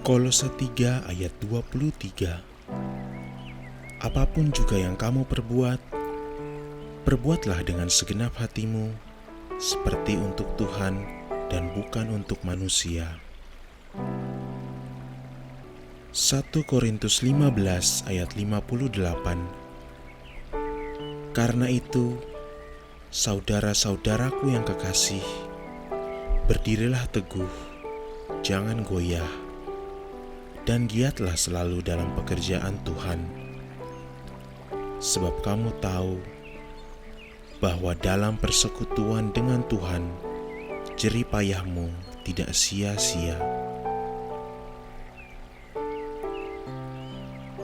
Kolose 3 ayat 23. Apapun juga yang kamu perbuat, perbuatlah dengan segenap hatimu, seperti untuk Tuhan dan bukan untuk manusia. 1 Korintus 15 ayat 58. Karena itu, saudara-saudaraku yang kekasih, berdirilah teguh, jangan goyah, dan giatlah selalu dalam pekerjaan Tuhan. Sebab kamu tahu bahwa dalam persekutuan dengan Tuhan, jerih payahmu tidak sia-sia.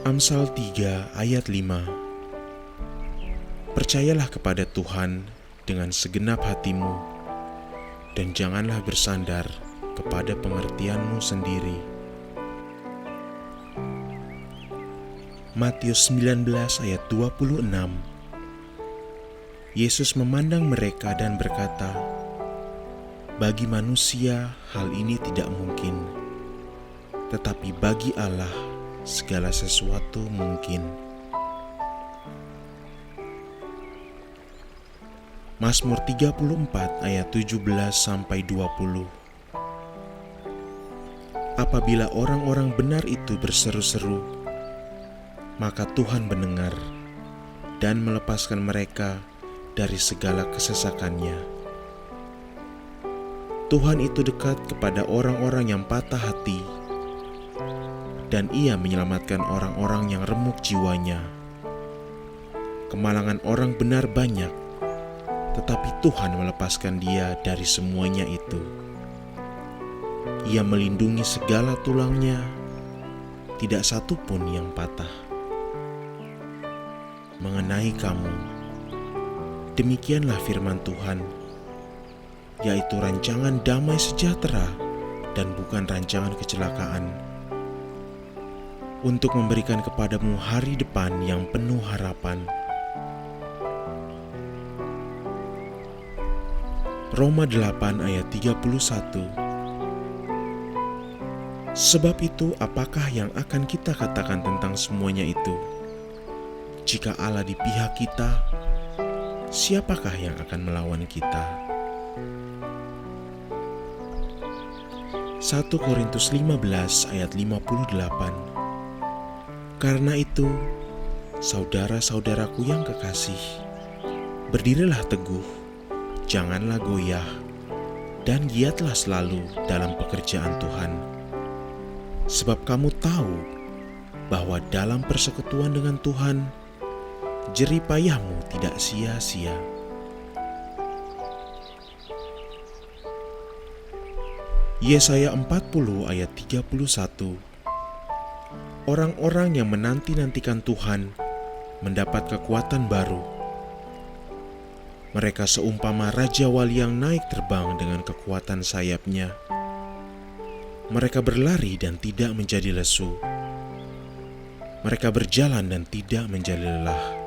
Amsal 3 ayat 5. Percayalah kepada Tuhan dengan segenap hatimu, dan janganlah bersandar kepada pengertianmu sendiri. Matius 19 ayat 26. Yesus memandang mereka dan berkata, "Bagi manusia hal ini tidak mungkin, tetapi bagi Allah segala sesuatu mungkin." Mazmur 34 ayat 17-20. Apabila orang-orang benar itu berseru-seru, maka Tuhan mendengar dan melepaskan mereka dari segala kesesakannya. Tuhan itu dekat kepada orang-orang yang patah hati, dan Ia menyelamatkan orang-orang yang remuk jiwanya. Kemalangan orang benar banyak, tetapi Tuhan melepaskan dia dari semuanya itu. Ia melindungi segala tulangnya, tidak satu pun yang patah. Mengenai kamu, demikianlah firman Tuhan, yaitu rancangan damai sejahtera dan bukan rancangan kecelakaan, untuk memberikan kepadamu hari depan yang penuh harapan. Roma 8 ayat 31. Sebab itu apakah yang akan kita katakan tentang semuanya itu? Jika Allah di pihak kita, siapakah yang akan melawan kita? 1 Korintus 15 ayat 58. Karena itu, saudara-saudaraku yang kekasih, berdirilah teguh, janganlah goyah, dan giatlah selalu dalam pekerjaan Tuhan. Sebab kamu tahu bahwa dalam persekutuan dengan Tuhan, jerih payahmu tidak sia-sia. Yesaya 40 ayat 31. Orang-orang yang menanti-nantikan Tuhan mendapat kekuatan baru. Mereka seumpama Raja Wali yang naik terbang dengan kekuatan sayapnya. Mereka berlari dan tidak menjadi lesu. Mereka berjalan dan tidak menjadi lelah.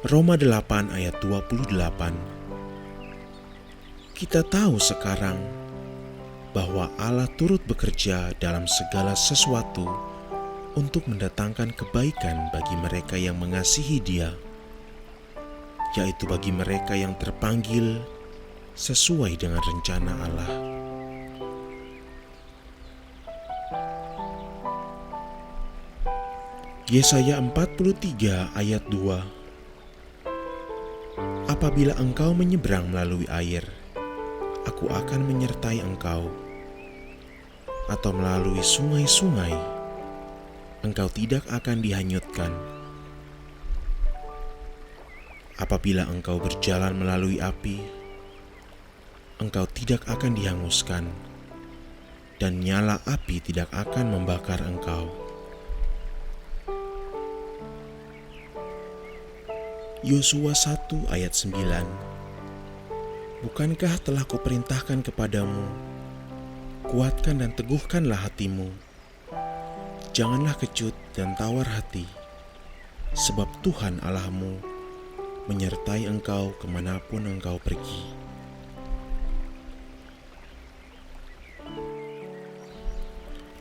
Roma 8 ayat 28. Kita tahu sekarang bahwa Allah turut bekerja dalam segala sesuatu untuk mendatangkan kebaikan bagi mereka yang mengasihi Dia, yaitu bagi mereka yang terpanggil sesuai dengan rencana Allah. Yesaya 43 ayat 2. Apabila engkau menyeberang melalui air, aku akan menyertai engkau, atau melalui sungai-sungai, engkau tidak akan dihanyutkan. Apabila engkau berjalan melalui api, engkau tidak akan dihanguskan, dan nyala api tidak akan membakar engkau. Yosua 1 ayat 9. Bukankah telah kuperintahkan kepadamu, kuatkan dan teguhkanlah hatimu. Janganlah kecut dan tawar hati, sebab Tuhan Allahmu menyertai engkau kemanapun engkau pergi.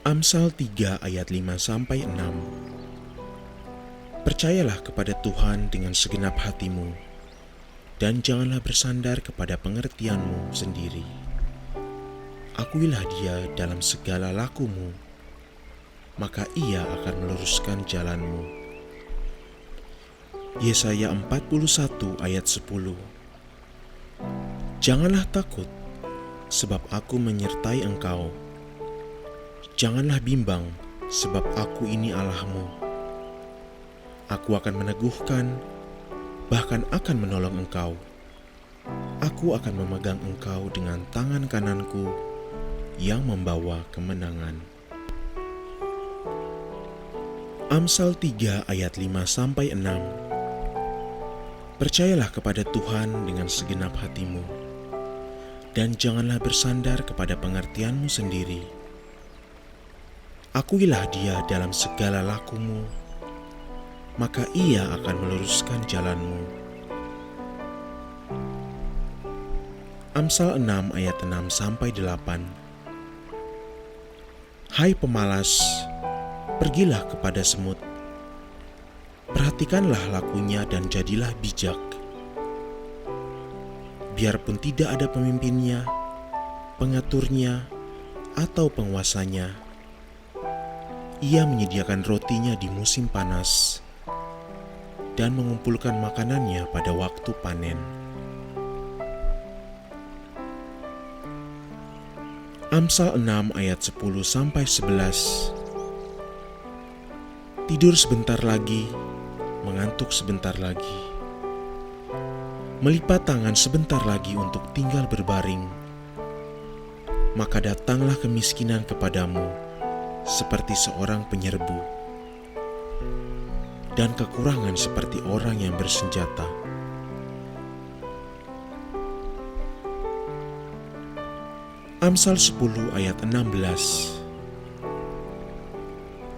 Amsal 3 ayat 5-6. Percayalah kepada Tuhan dengan segenap hatimu, dan janganlah bersandar kepada pengertianmu sendiri. Akuilah Dia dalam segala lakumu, maka Ia akan meluruskan jalanmu. Yesaya 41 ayat 10. Janganlah takut, sebab Aku menyertai engkau. Janganlah bimbang, sebab Aku ini Allahmu. Aku akan meneguhkan, bahkan akan menolong engkau. Aku akan memegang engkau dengan tangan kananku yang membawa kemenangan. Amsal 3 ayat 5-6. Percayalah kepada Tuhan dengan segenap hatimu, dan janganlah bersandar kepada pengertianmu sendiri. Akuilah Dia dalam segala lakumu, maka Ia akan meluruskan jalanmu. Amsal 6 ayat 6-8. Hai pemalas, pergilah kepada semut. Perhatikanlah lakunya dan jadilah bijak. Biarpun tidak ada pemimpinnya, pengaturnya, atau penguasanya, Ia menyediakan rotinya di musim panas dan mengumpulkan makanannya pada waktu panen. Amsal 6 ayat 10-11. Tidur sebentar lagi, mengantuk sebentar lagi. Melipat tangan sebentar lagi untuk tinggal berbaring. Maka datanglah kemiskinan kepadamu seperti seorang penyerbu, dan kekurangan seperti orang yang bersenjata. Amsal 10 ayat 16.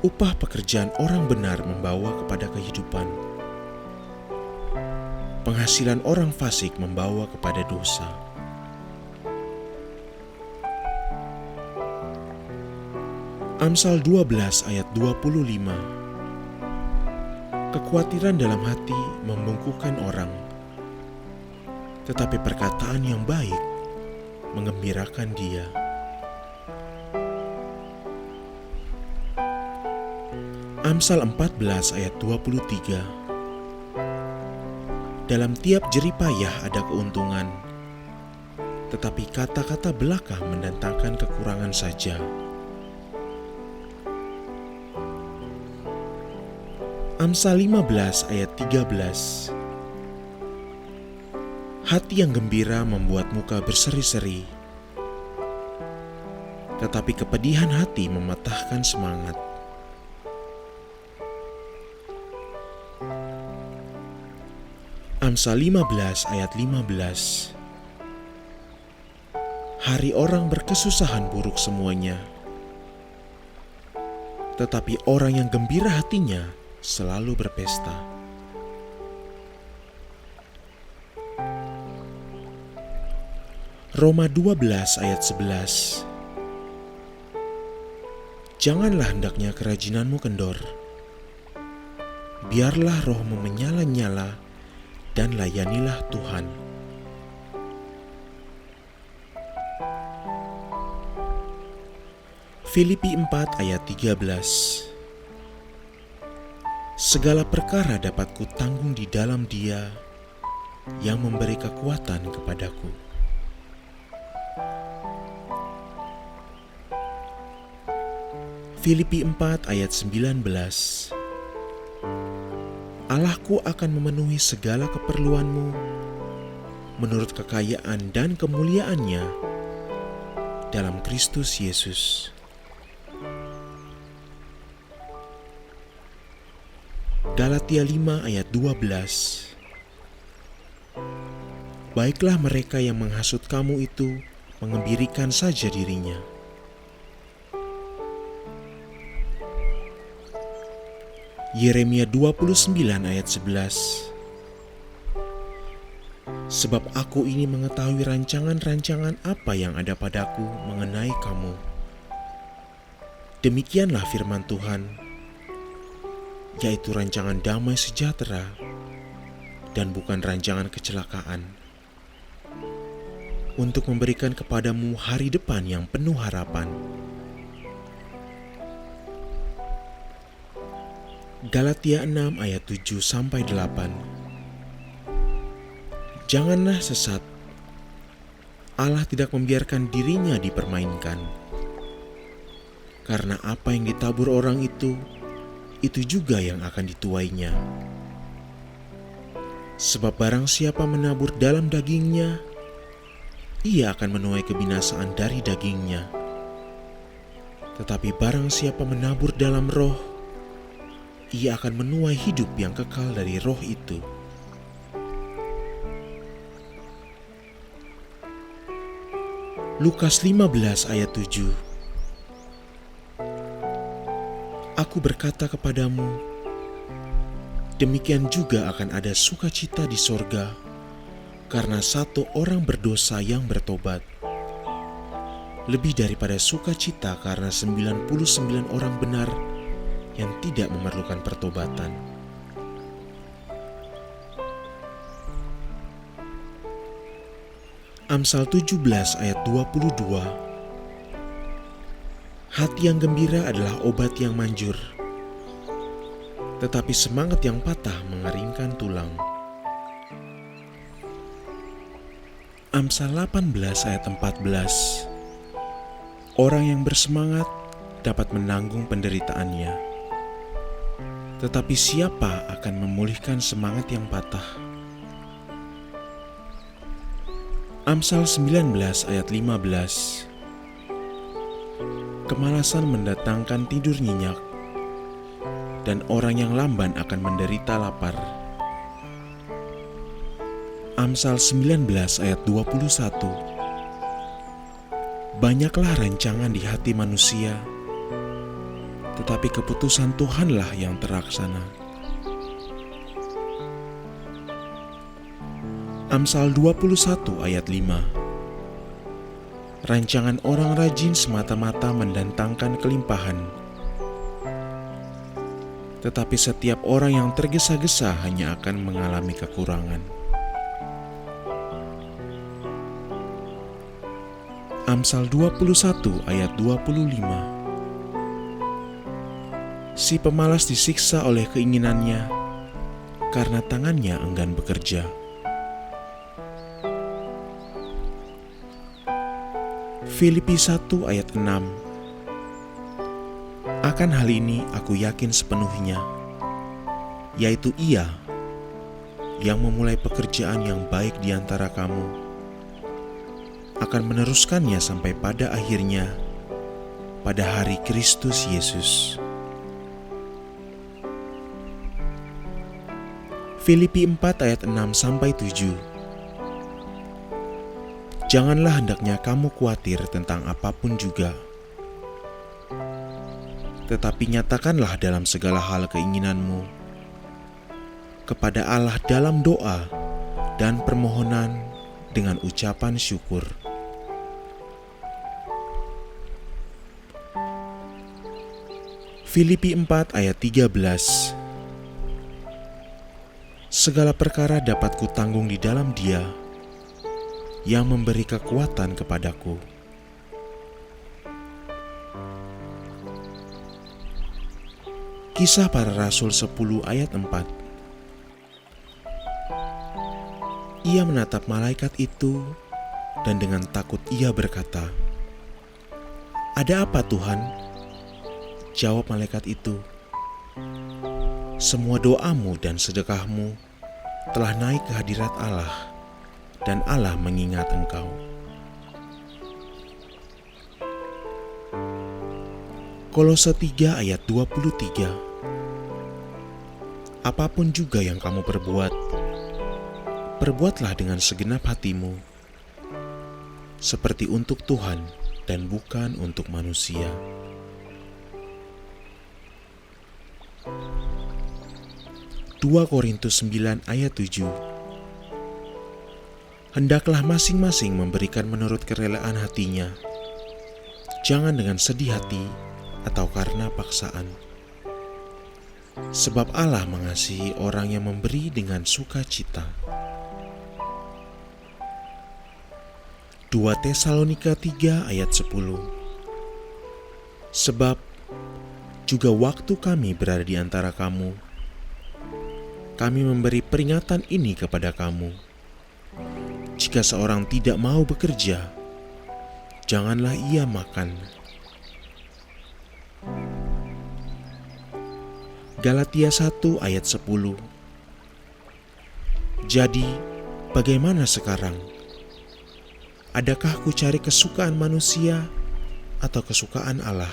Upah pekerjaan orang benar membawa kepada kehidupan. Penghasilan orang fasik membawa kepada dosa. Amsal 12 ayat 25. Kekhawatiran dalam hati membungkukkan orang, tetapi perkataan yang baik menggembirakan dia. Amsal 14 ayat 23. Dalam tiap jeripayah ada keuntungan, tetapi kata-kata belaka mendatangkan kekurangan saja. Amsal 15 ayat 13. Hati yang gembira membuat muka berseri-seri, tetapi kepedihan hati mematahkan semangat. Amsal 15 ayat 15. Hari orang berkesusahan buruk semuanya, tetapi orang yang gembira hatinya selalu berpesta. Roma 12 ayat 11. Janganlah hendaknya kerajinanmu kendor. Biarlah rohmu menyala-nyala dan layanilah Tuhan. Filipi 4 ayat 13. Segala perkara dapat kutanggung di dalam Dia yang memberi kekuatan kepadaku. Filipi 4 ayat 19. Allahku akan memenuhi segala keperluanmu menurut kekayaan dan kemuliaannya dalam Kristus Yesus. Galatia 5 ayat 12. Baiklah mereka yang menghasut kamu itu mengembirikan saja dirinya. Yeremia 29 ayat 11. Sebab aku ini mengetahui rancangan-rancangan apa yang ada padaku mengenai kamu, Demikianlah firman Tuhan, yaitu rancangan damai sejahtera dan bukan rancangan kecelakaan, untuk memberikan kepadamu hari depan yang penuh harapan. Galatia 6 ayat 7-8. Janganlah sesat. Allah tidak membiarkan dirinya dipermainkan. Karena apa yang ditabur orang itu juga yang akan dituainya. Sebab barang siapa menabur dalam dagingnya, ia akan menuai kebinasaan dari dagingnya. Tetapi barang siapa menabur dalam roh, ia akan menuai hidup yang kekal dari roh itu. Lukas 15 ayat 7. Aku berkata kepadamu, demikian juga akan ada sukacita di sorga karena satu orang berdosa yang bertobat, lebih daripada sukacita karena 99 orang benar yang tidak memerlukan pertobatan. Amsal 17 ayat 22. Hati yang gembira adalah obat yang manjur, tetapi semangat yang patah mengeringkan tulang. Amsal 18 ayat 14. Orang yang bersemangat dapat menanggung penderitaannya, tetapi siapa akan memulihkan semangat yang patah? Amsal 19 ayat 15. Kemalasan mendatangkan tidur nyenyak, dan orang yang lamban akan menderita lapar. Amsal 19 ayat 21. Banyaklah rancangan di hati manusia, tetapi keputusan Tuhanlah yang terlaksana. Amsal 21 ayat 5. Rancangan orang rajin semata-mata mendatangkan kelimpahan, tetapi setiap orang yang tergesa-gesa hanya akan mengalami kekurangan. Amsal 21 ayat 25. Si pemalas disiksa oleh keinginannya, karena tangannya enggan bekerja. Filipi 1 ayat 6. Akan hal ini aku yakin sepenuhnya, yaitu Ia yang memulai pekerjaan yang baik di antara kamu akan meneruskannya sampai pada akhirnya pada hari Kristus Yesus. Filipi 4 ayat 6-7. Janganlah hendaknya kamu khawatir tentang apapun juga, tetapi nyatakanlah dalam segala hal keinginanmu kepada Allah dalam doa dan permohonan dengan ucapan syukur. Filipi 4 ayat 13. Segala perkara dapat kutanggung di dalam Dia yang memberi kekuatan kepadaku. Kisah Para Rasul 10 ayat 4. Ia menatap malaikat itu dan dengan takut ia berkata, "Ada apa Tuhan?" Jawab malaikat itu, "Semua doamu dan sedekahmu telah naik ke hadirat Allah, dan Allah mengingat engkau." Kolose 3 ayat 23. Apapun juga yang kamu perbuat, perbuatlah dengan segenap hatimu, seperti untuk Tuhan dan bukan untuk manusia. Dua Korintus 9 ayat 7. Hendaklah masing-masing memberikan menurut kerelaan hatinya, jangan dengan sedih hati atau karena paksaan. Sebab Allah mengasihi orang yang memberi dengan sukacita. 2 Tesalonika 3 ayat 10. Sebab juga waktu kami berada di antara kamu, kami memberi peringatan ini kepada kamu. Jika seorang tidak mau bekerja, janganlah ia makan. Galatia 1 ayat 10. Jadi, bagaimana sekarang? Adakah ku cari kesukaan manusia atau kesukaan Allah?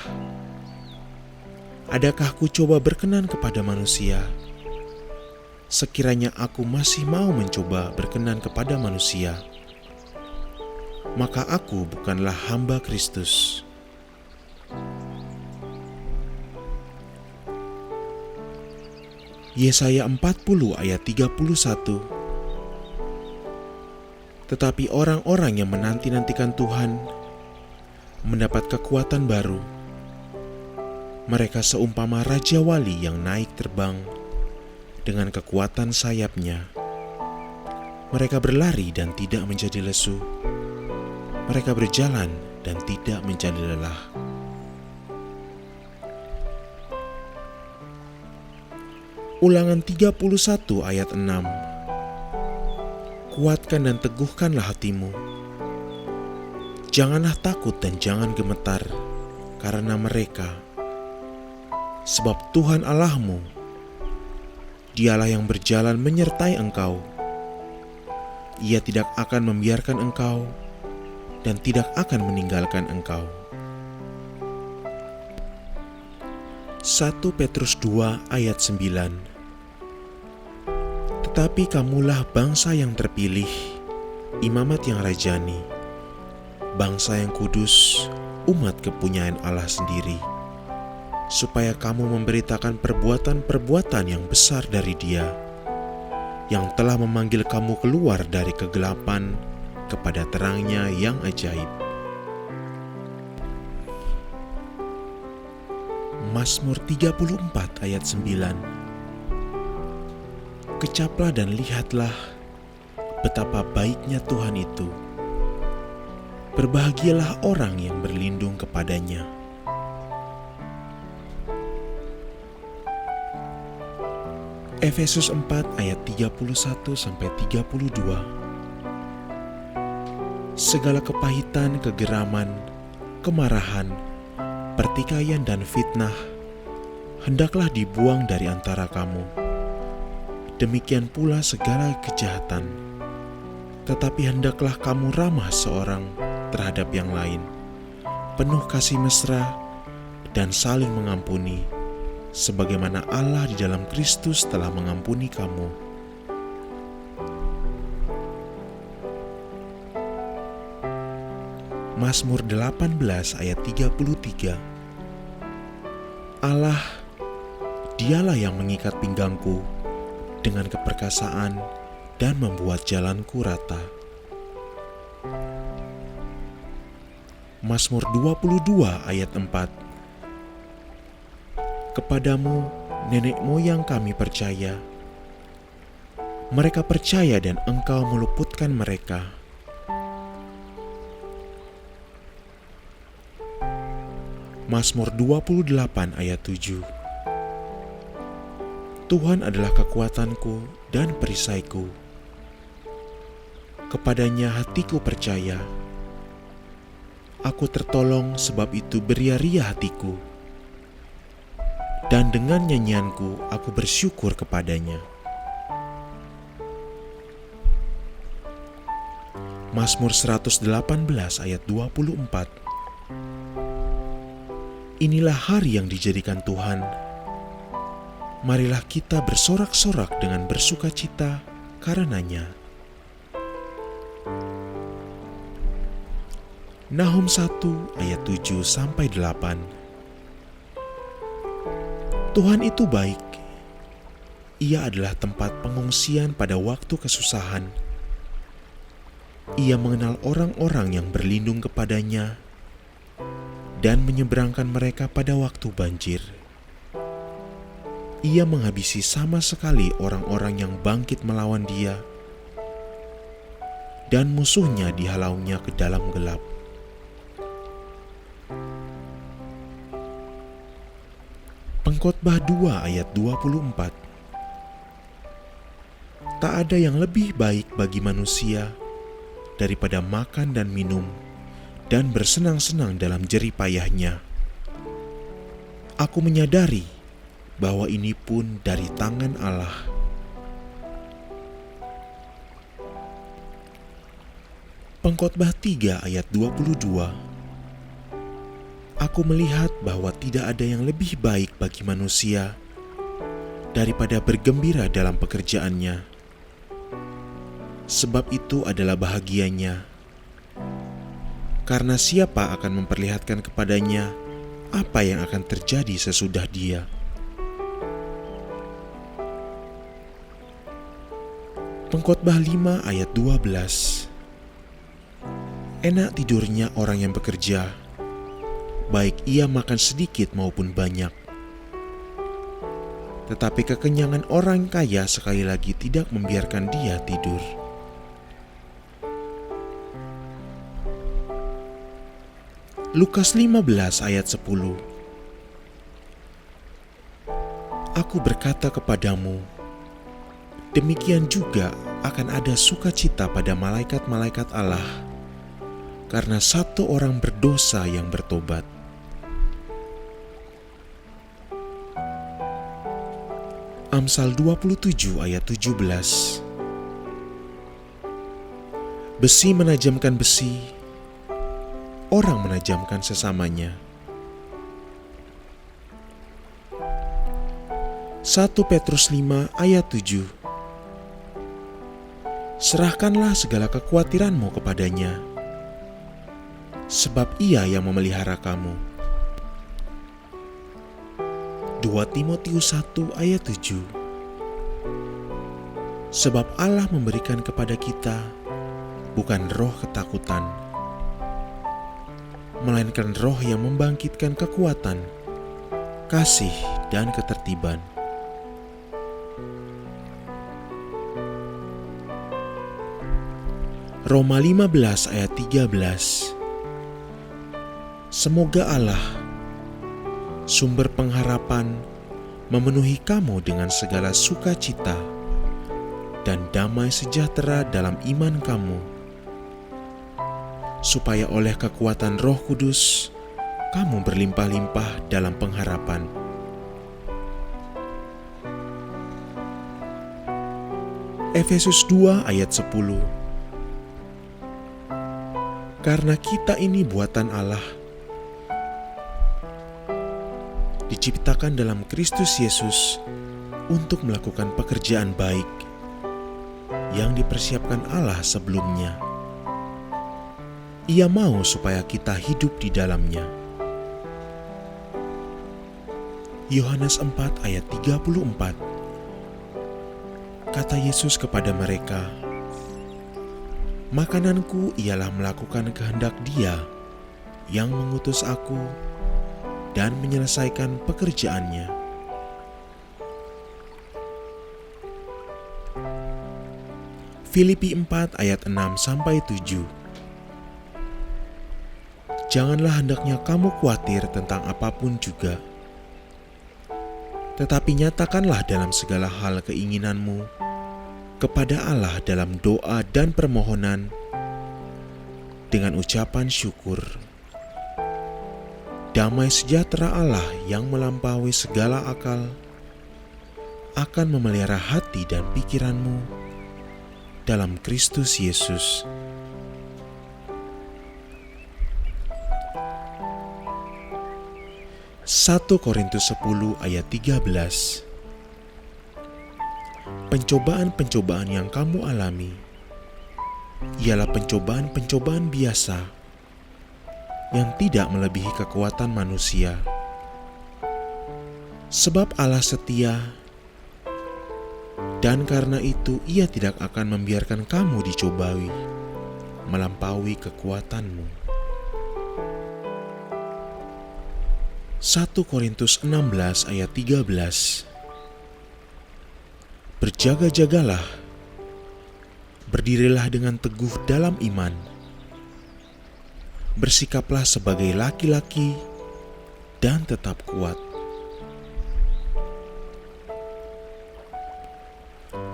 Adakah ku coba berkenan kepada manusia? Sekiranya aku masih mau mencoba berkenan kepada manusia, maka aku bukanlah hamba Kristus. Yesaya 40 ayat 31. Tetapi orang-orang yang menanti-nantikan Tuhan mendapat kekuatan baru. Mereka seumpama Raja Wali yang naik terbang dengan kekuatan sayapnya. Mereka berlari dan tidak menjadi lesu. Mereka berjalan dan tidak menjadi lelah. Ulangan 31 ayat 6. Kuatkan dan teguhkanlah hatimu. Janganlah takut dan jangan gemetar karena mereka. Sebab Tuhan Allahmu, Dialah yang berjalan menyertai engkau. Ia tidak akan membiarkan engkau dan tidak akan meninggalkan engkau. 1 Petrus 2 ayat 9. Tetapi kamulah bangsa yang terpilih, imamat yang rajani, bangsa yang kudus, umat kepunyaan Allah sendiri, supaya kamu memberitakan perbuatan-perbuatan yang besar dari Dia, yang telah memanggil kamu keluar dari kegelapan kepada terangnya yang ajaib. Mazmur 34 ayat 9. Kecaplah dan lihatlah betapa baiknya Tuhan itu. Berbahagialah orang yang berlindung kepadanya. Efesus 4 ayat 31-32. Segala kepahitan, kegeraman, kemarahan, pertikaian dan fitnah hendaklah dibuang dari antara kamu. Demikian pula segala kejahatan. Tetapi hendaklah kamu ramah seorang terhadap yang lain, penuh kasih mesra dan saling mengampuni, sebagaimana Allah di dalam Kristus telah mengampuni kamu. Mazmur 18 ayat 33. Allah, Dialah yang mengikat pinggangku dengan keperkasaan dan membuat jalanku rata. Mazmur 22 ayat 4. Kepadamu nenek moyang kami percaya. Mereka percaya dan Engkau meluputkan mereka. Mazmur 28 ayat 7. Tuhan adalah kekuatanku dan perisaiku. Kepadanya hatiku percaya. Aku tertolong, sebab itu beria-ria hatiku. Dan dengan nyanyianku aku bersyukur kepadanya. Mazmur 118 ayat 24. Inilah hari yang dijadikan Tuhan. Marilah kita bersorak-sorak dengan bersukacita karenanya. Nahum 1 ayat 7-8. Tuhan itu baik. Ia adalah tempat pengungsian pada waktu kesusahan. Ia mengenal orang-orang yang berlindung kepadanya dan menyeberangkan mereka pada waktu banjir. Ia menghabisi sama sekali orang-orang yang bangkit melawan Dia, dan musuhnya dihalaunya ke dalam gelap. Pengkhotbah 2 ayat 24. Tak ada yang lebih baik bagi manusia daripada makan dan minum dan bersenang-senang dalam jerih payahnya. Aku menyadari bahwa ini pun dari tangan Allah. Pengkhotbah 3 ayat 22. Aku melihat bahwa tidak ada yang lebih baik bagi manusia daripada bergembira dalam pekerjaannya, sebab itu adalah bahagianya. Karena siapa akan memperlihatkan kepadanya apa yang akan terjadi sesudah dia? Pengkhotbah 5 ayat 12. Enak tidurnya orang yang bekerja, baik ia makan sedikit maupun banyak. Tetapi kekenyangan orang kaya sekali lagi tidak membiarkan dia tidur. Lukas 15 ayat 10. Aku berkata kepadamu, demikian juga akan ada sukacita pada malaikat-malaikat Allah karena satu orang berdosa yang bertobat. Amsal 27 ayat 17. Besi menajamkan besi, orang menajamkan sesamanya. 1 Petrus 5 ayat 7. Serahkanlah segala kekhawatiranmu kepadanya, sebab Ia yang memelihara kamu. 2 Timotius 1 ayat 7. Sebab Allah memberikan kepada kita bukan roh ketakutan, melainkan roh yang membangkitkan kekuatan, kasih, dan ketertiban. Roma 15 ayat 13. Semoga Allah, sumber pengharapan, memenuhi kamu dengan segala sukacita dan damai sejahtera dalam iman kamu, supaya oleh kekuatan Roh Kudus kamu berlimpah-limpah dalam pengharapan. Efesus 2 ayat 10. Karena kita ini buatan Allah, diciptakan dalam Kristus Yesus untuk melakukan pekerjaan baik yang dipersiapkan Allah sebelumnya. Ia mau supaya kita hidup di dalamnya. Yohanes 4 ayat 34. Kata Yesus kepada mereka, makananku ialah melakukan kehendak Dia yang mengutus aku dan menyelesaikan pekerjaannya. Filipi 4 ayat 6-7. Janganlah hendaknya kamu khawatir tentang apapun juga, tetapi nyatakanlah dalam segala hal keinginanmu kepada Allah dalam doa dan permohonan dengan ucapan syukur. Damai sejahtera Allah yang melampaui segala akal akan memelihara hati dan pikiranmu dalam Kristus Yesus. Satu Korintus 10 ayat 13. Pencobaan-pencobaan yang kamu alami ialah pencobaan-pencobaan biasa yang tidak melebihi kekuatan manusia. Sebab Allah setia, dan karena itu Ia tidak akan membiarkan kamu dicobai melampaui kekuatanmu. 1 Korintus 16 ayat 13. Berjaga-jagalah, berdirilah dengan teguh dalam iman, bersikaplah sebagai laki-laki dan tetap kuat.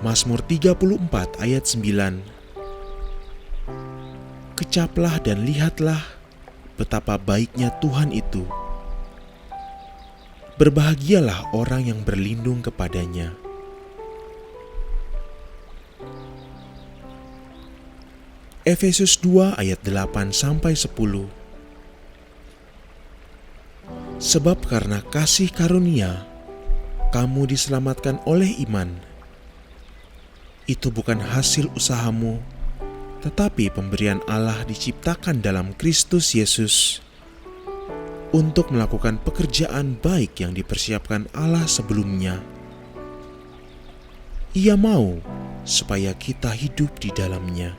Mazmur 34 ayat 9. Kecaplah dan lihatlah betapa baiknya Tuhan itu. Berbahagialah orang yang berlindung kepadanya. Efesus 2 ayat 8-10. Sebab karena kasih karunia, kamu diselamatkan oleh iman. Itu bukan hasil usahamu, tetapi pemberian Allah diciptakan dalam Kristus Yesus untuk melakukan pekerjaan baik yang dipersiapkan Allah sebelumnya. Ia mau supaya kita hidup di dalamnya.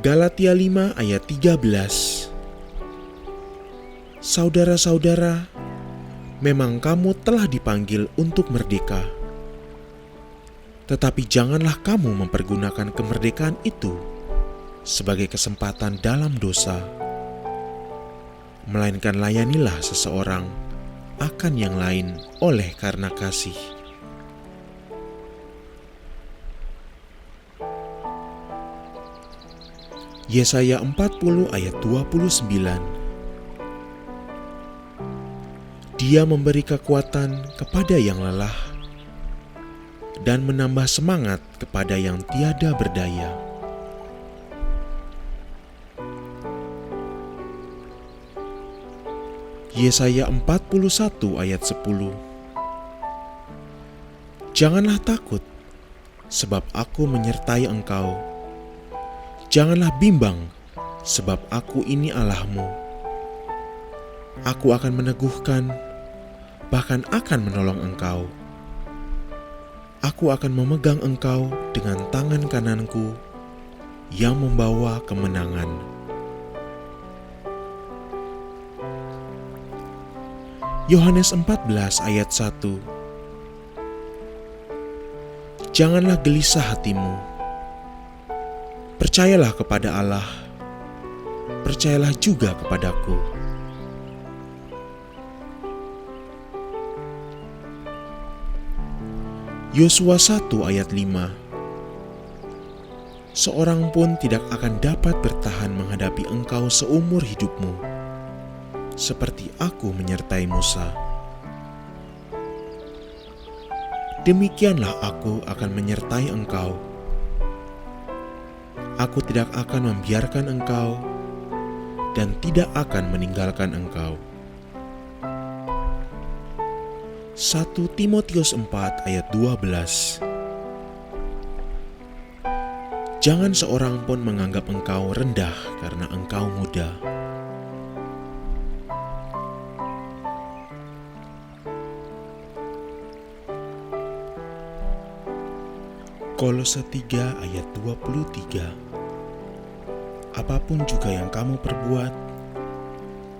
Galatia 5 ayat 13. Saudara-saudara, memang kamu telah dipanggil untuk merdeka. Tetapi janganlah kamu mempergunakan kemerdekaan itu sebagai kesempatan dalam dosa. Melainkan layanilah seseorang akan yang lain oleh karena kasih. Yesaya 40 ayat 29. Dia memberi kekuatan kepada yang lelah dan menambah semangat kepada yang tiada berdaya. Yesaya 41 ayat 10. Janganlah takut, sebab aku menyertai engkau. Janganlah bimbang, sebab aku ini Allahmu. Aku akan meneguhkan, bahkan akan menolong engkau. Aku akan memegang engkau dengan tangan kananku yang membawa kemenangan. Yohanes 14 ayat 1. Janganlah gelisah hatimu. Percayalah kepada Allah, percayalah juga kepadaku. Yosua 1 ayat 5. Seorang pun tidak akan dapat bertahan menghadapi engkau seumur hidupmu, seperti aku menyertai Musa. Demikianlah aku akan menyertai engkau. Aku tidak akan membiarkan engkau dan tidak akan meninggalkan engkau. 1 Timotius 4 ayat 12. Jangan seorang pun menganggap engkau rendah karena engkau muda. Kolose 3 ayat 23. Apapun juga yang kamu perbuat,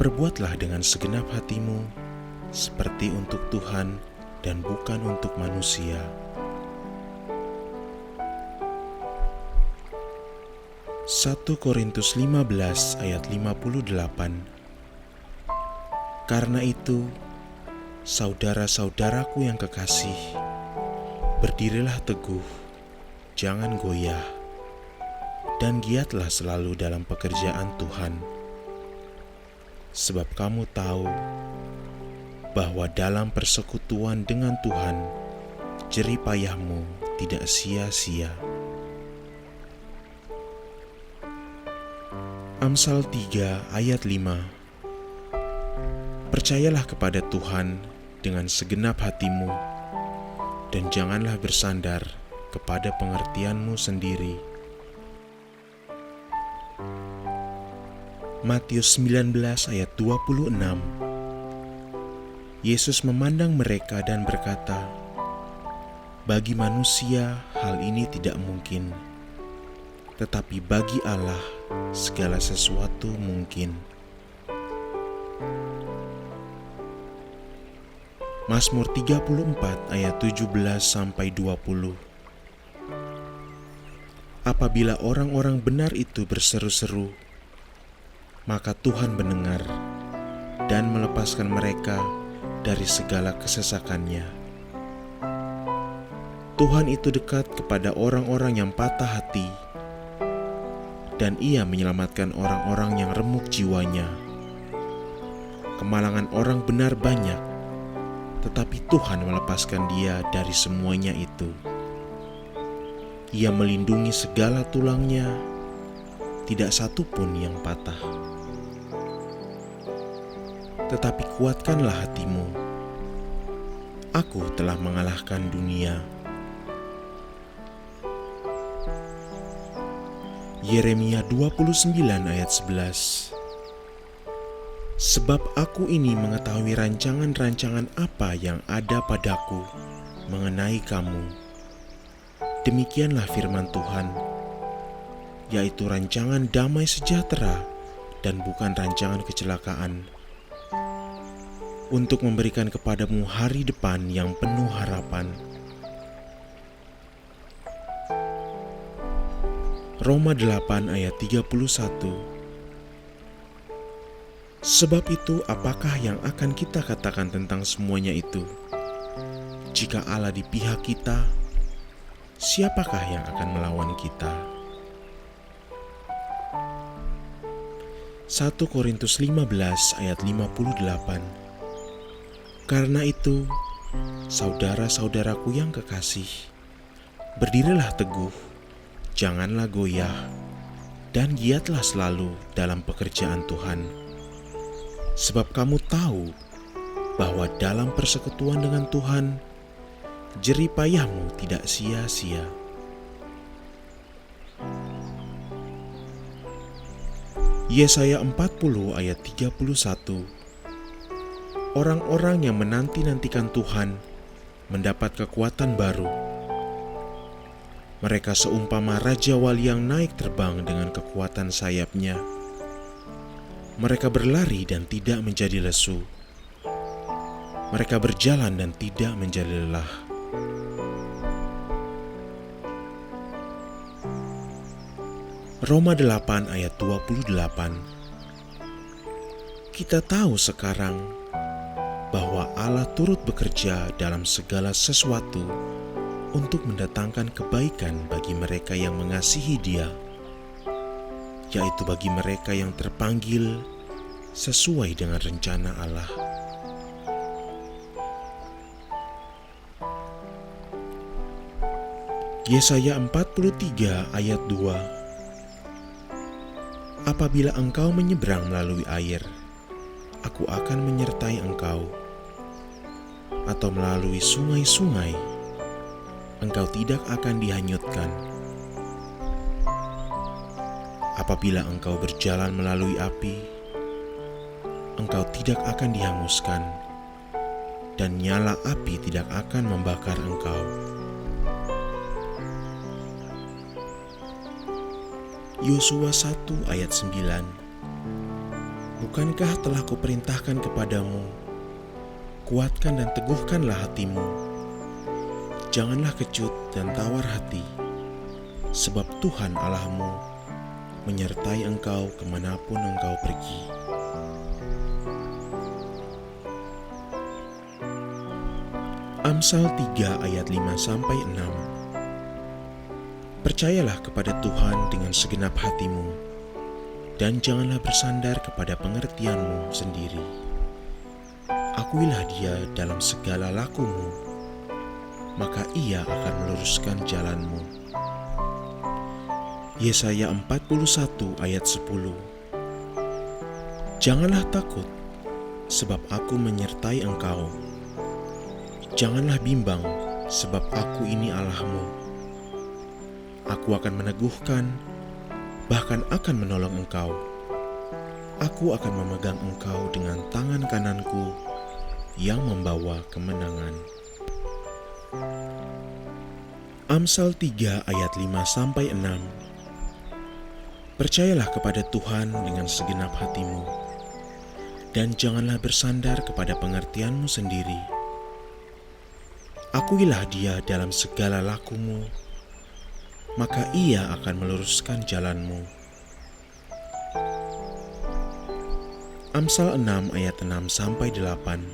perbuatlah dengan segenap hatimu, seperti untuk Tuhan dan bukan untuk manusia. Satu Korintus 15 ayat 58. Karena itu, saudara-saudaraku yang kekasih, berdirilah teguh, jangan goyah, dan giatlah selalu dalam pekerjaan Tuhan. Sebab kamu tahu bahwa dalam persekutuan dengan Tuhan, jerih payahmu tidak sia-sia. Amsal 3 ayat 5. Percayalah kepada Tuhan dengan segenap hatimu, dan janganlah bersandar kepada pengertianmu sendiri. Matius 19 ayat 26. Yesus memandang mereka dan berkata, "Bagi manusia hal ini tidak mungkin, tetapi bagi Allah segala sesuatu mungkin. Mazmur 34 ayat 17-20. Apabila orang-orang benar itu berseru-seru, maka Tuhan mendengar dan melepaskan mereka dari segala kesesakannya. Tuhan itu dekat kepada orang-orang yang patah hati, dan Ia menyelamatkan orang-orang yang remuk jiwanya. Kemalangan orang benar banyak, tetapi Tuhan melepaskan dia dari semuanya itu. Ia melindungi segala tulangnya, tidak satu pun yang patah. Tetapi kuatkanlah hatimu. Aku telah mengalahkan dunia. Yeremia 29 ayat 11. Sebab aku ini mengetahui rancangan-rancangan apa yang ada padaku mengenai kamu. Demikianlah firman Tuhan, yaitu rancangan damai sejahtera dan bukan rancangan kecelakaan, untuk memberikan kepadamu hari depan yang penuh harapan. Roma 8 ayat 31. Sebab itu apakah yang akan kita katakan tentang semuanya itu? Jika Allah di pihak kita, siapakah yang akan melawan kita? 1 Korintus 15 ayat 58. Karena itu, saudara-saudaraku yang kekasih, berdirilah teguh, janganlah goyah, dan giatlah selalu dalam pekerjaan Tuhan. Sebab kamu tahu bahwa dalam persekutuan dengan Tuhan, jerih payahmu tidak sia-sia. Yesaya 40 ayat 31. Orang-orang yang menanti-nantikan Tuhan mendapat kekuatan baru. Mereka seumpama Raja Wali yang naik terbang dengan kekuatan sayapnya. Mereka berlari dan tidak menjadi lesu. Mereka berjalan dan tidak menjadi lelah. Roma 8 ayat 28. Kita tahu sekarang bahwa Allah turut bekerja dalam segala sesuatu untuk mendatangkan kebaikan bagi mereka yang mengasihi Dia, yaitu bagi mereka yang terpanggil sesuai dengan rencana Allah. Yesaya 43 ayat 2. Apabila engkau menyeberang melalui air, aku akan menyertai engkau. Atau melalui sungai-sungai, engkau tidak akan dihanyutkan. Apabila engkau berjalan melalui api, engkau tidak akan dihanguskan, dan nyala api tidak akan membakar engkau. Yosua 1 ayat 9. Bukankah telah kuperintahkan kepadamu, kuatkan dan teguhkanlah hatimu. Janganlah kecut dan tawar hati, sebab Tuhan Allahmu menyertai engkau kemanapun engkau pergi. Amsal 3 ayat 5-6. Percayalah kepada Tuhan dengan segenap hatimu, dan janganlah bersandar kepada pengertianmu sendiri. Akuilah Dia dalam segala lakumu, maka Ia akan meluruskan jalanmu. Yesaya 41 ayat 10. Janganlah takut, sebab aku menyertai engkau. Janganlah bimbang, sebab aku ini Allahmu. Aku akan meneguhkan, bahkan akan menolong engkau. Aku akan memegang engkau dengan tangan kananku yang membawa kemenangan. Amsal 3 ayat 5-6. Percayalah kepada Tuhan dengan segenap hatimu, dan janganlah bersandar kepada pengertianmu sendiri. Akuilah Dia dalam segala lakumu, maka Ia akan meluruskan jalanmu. Amsal 6 ayat 6-8.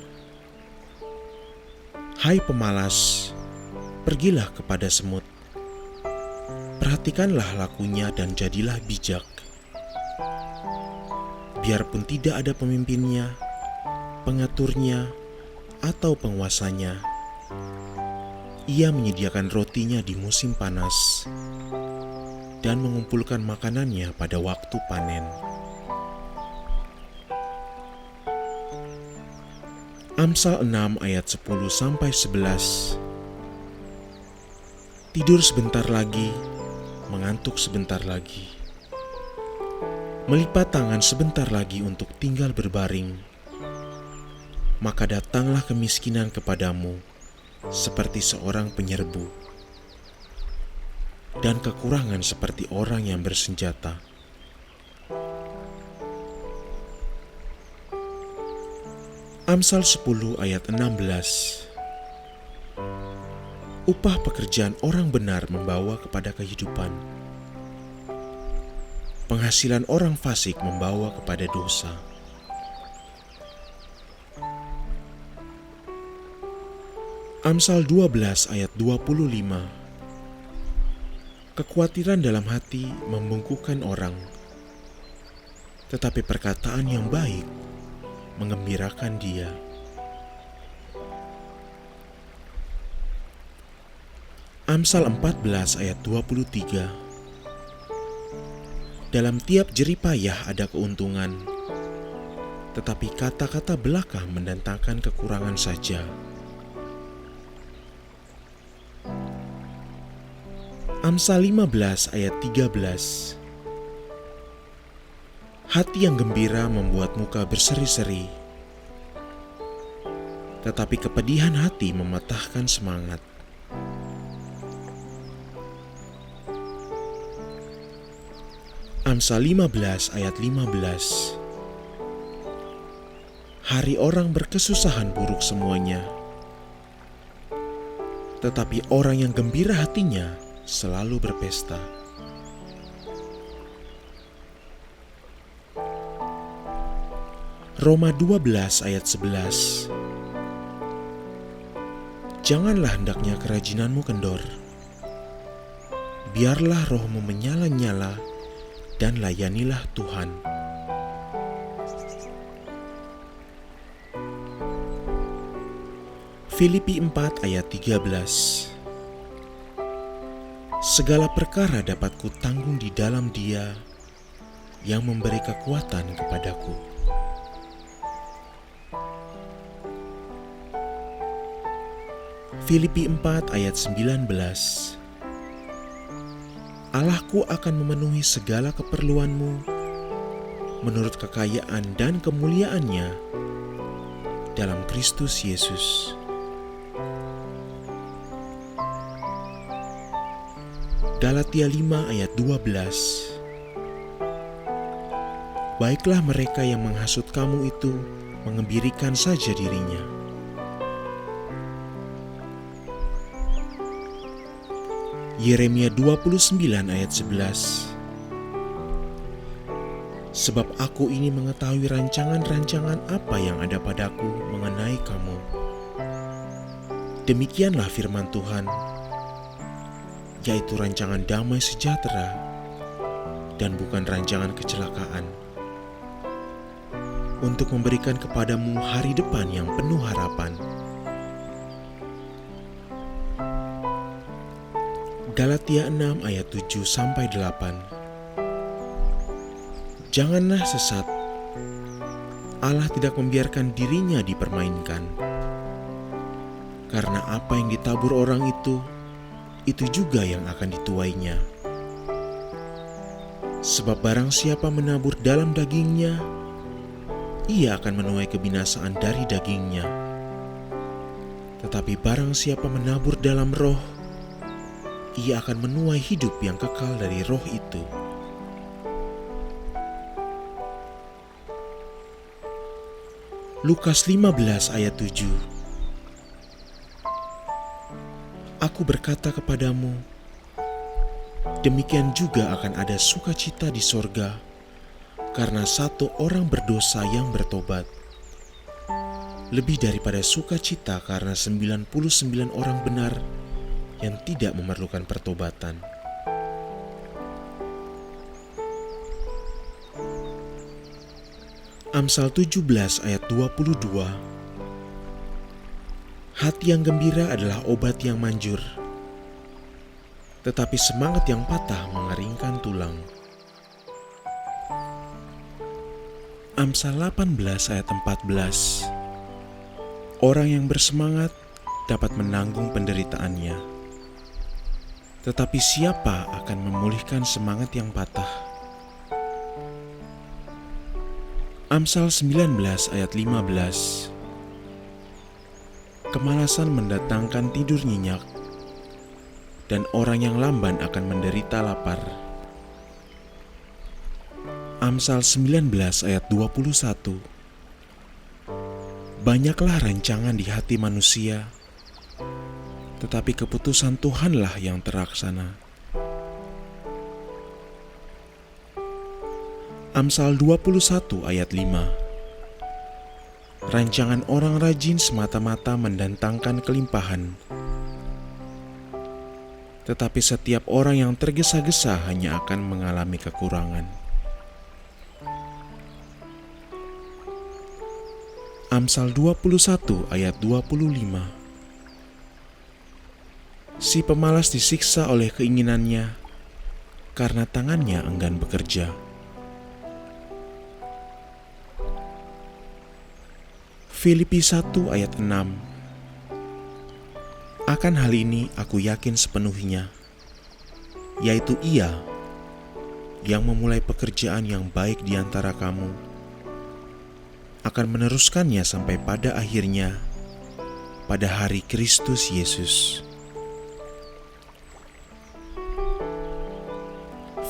Hai pemalas, pergilah kepada semut. Perhatikanlah lakunya dan jadilah bijak. Biarpun tidak ada pemimpinnya, pengaturnya, atau penguasanya, ia menyediakan rotinya di musim panas dan mengumpulkan makanannya pada waktu panen. Amsal 6 ayat 10-11. Tidur sebentar lagi, mengantuk sebentar lagi. Melipat tangan sebentar lagi untuk tinggal berbaring. Maka datanglah kemiskinan kepadamu seperti seorang penyerbu, dan kekurangan seperti orang yang bersenjata. Amsal 10 ayat 16. Upah pekerjaan orang benar membawa kepada kehidupan. Penghasilan orang fasik membawa kepada dosa. Amsal 12 ayat 25. Kekhawatiran dalam hati membungkukkan orang, tetapi perkataan yang baik menggembirakan dia. Amsal 14 ayat 23. Dalam tiap jeripayah ada keuntungan, tetapi kata-kata belaka mendatangkan kekurangan saja. Amsal 15 ayat 13. Hati yang gembira membuat muka berseri-seri, tetapi kepedihan hati mematahkan semangat. Amsal 15 ayat 15. Hari orang berkesusahan buruk semuanya, tetapi orang yang gembira hatinya selalu berpesta. Roma 12 ayat 11. Janganlah hendaknya kerajinanmu kendor. Biarlah rohmu menyala-nyala dan layanilah Tuhan. Filipi 4 ayat 13. Segala perkara dapat kutanggung di dalam Dia yang memberi kekuatan kepadaku. Filipi 4 ayat 19. Allahku akan memenuhi segala keperluanmu menurut kekayaan dan kemuliaannya dalam Kristus Yesus. Galatia 5 ayat 12. Baiklah mereka yang menghasut kamu itu mengembirikan saja dirinya. Yeremia 29 ayat 11. Sebab aku ini mengetahui rancangan-rancangan apa yang ada padaku mengenai kamu. Demikianlah firman Tuhan, yaitu rancangan damai sejahtera dan bukan rancangan kecelakaan, untuk memberikan kepadamu hari depan yang penuh harapan. Galatia 6 ayat 7-8. Janganlah sesat. Allah tidak membiarkan dirinya dipermainkan. Karena apa yang ditabur orang itu juga yang akan dituainya. Sebab barang siapa menabur dalam dagingnya, ia akan menuai kebinasaan dari dagingnya. Tetapi barang siapa menabur dalam roh, ia akan menuai hidup yang kekal dari roh itu. Lukas 15 ayat 7. Aku berkata kepadamu, demikian juga akan ada sukacita di sorga karena satu orang berdosa yang bertobat, lebih daripada sukacita karena 99 orang benar yang tidak memerlukan pertobatan. Amsal 17 ayat 22. Hati yang gembira adalah obat yang manjur, tetapi semangat yang patah mengeringkan tulang. Amsal 18 ayat 14. Orang yang bersemangat dapat menanggung penderitaannya, tetapi siapa akan memulihkan semangat yang patah? Amsal 19 ayat 15. Kemalasan mendatangkan tidur nyenyak, dan orang yang lamban akan menderita lapar. Amsal 19 ayat 21. Banyaklah rancangan di hati manusia, tetapi keputusan Tuhanlah yang terlaksana. Amsal 21 ayat 5. Rancangan orang rajin semata-mata mendatangkan kelimpahan, tetapi setiap orang yang tergesa-gesa hanya akan mengalami kekurangan. Amsal 21 ayat 25. Si pemalas disiksa oleh keinginannya, karena tangannya enggan bekerja. Filipi 1 ayat 6. Akan hal ini aku yakin sepenuhnya, yaitu Ia yang memulai pekerjaan yang baik di antara kamu akan meneruskannya sampai pada akhirnya pada hari Kristus Yesus.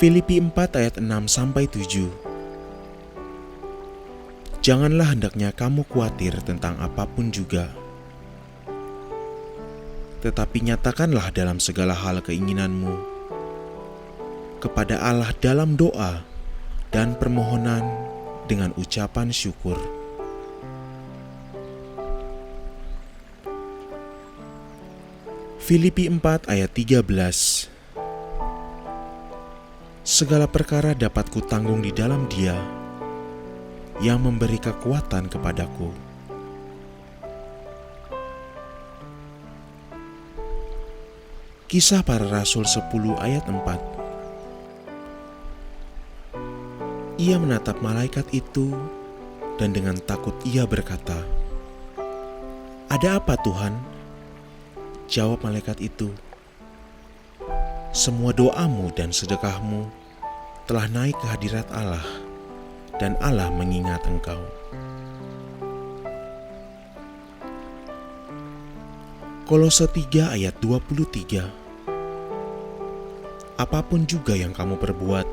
Filipi 4 ayat 6-7. Janganlah hendaknya kamu khawatir tentang apapun juga, tetapi nyatakanlah dalam segala hal keinginanmu kepada Allah dalam doa dan permohonan dengan ucapan syukur. Filipi 4 ayat 13. Segala perkara dapat kutanggung di dalam Dia yang memberi kekuatan kepadaku. Kisah Para Rasul 10 ayat 4. Ia menatap malaikat itu dan dengan takut ia berkata, "Ada apa, Tuhan?" Jawab malaikat itu, "Semua doamu dan sedekahmu telah naik ke hadirat Allah, dan Allah mengingat engkau." Kolose 3 ayat 23. Apapun juga yang kamu perbuat,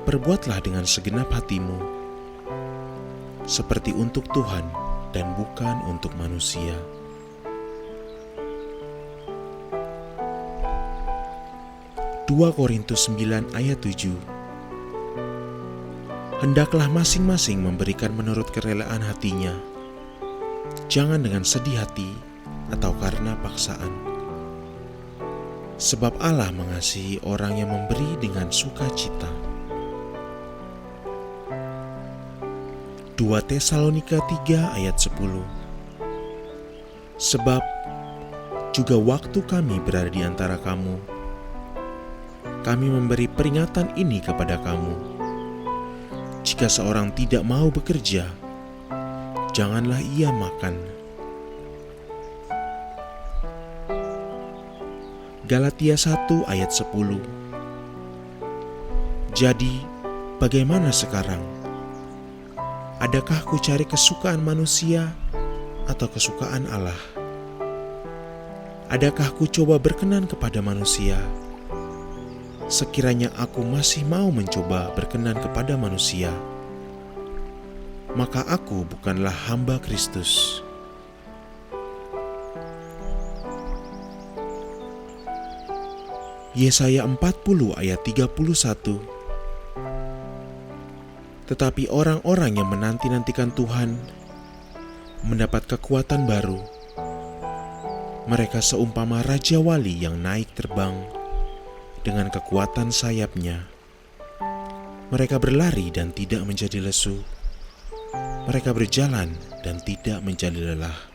perbuatlah dengan segenap hatimu, seperti untuk Tuhan dan bukan untuk manusia. Dua Korintus 9 ayat 7. Hendaklah masing-masing memberikan menurut kerelaan hatinya, jangan dengan sedih hati atau karena paksaan. Sebab Allah mengasihi orang yang memberi dengan sukacita. 2 Tesalonika 3 ayat 10. Sebab juga waktu kami berada di antara kamu, kami memberi peringatan ini kepada kamu. Jika seorang tidak mau bekerja, janganlah ia makan. Galatia 1 ayat 10. Jadi, bagaimana sekarang? Adakah ku cari kesukaan manusia atau kesukaan Allah? Adakah ku coba berkenan kepada manusia? Sekiranya aku masih mau mencoba berkenan kepada manusia. maka aku bukanlah hamba Kristus. Yesaya 40 ayat 31. Tetapi orang-orang yang menanti-nantikan Tuhan mendapat kekuatan baru. Mereka seumpama Raja Wali yang naik terbang dengan kekuatan sayapnya. Mereka berlari dan tidak menjadi lesu. Mereka berjalan dan tidak menjadi lelah.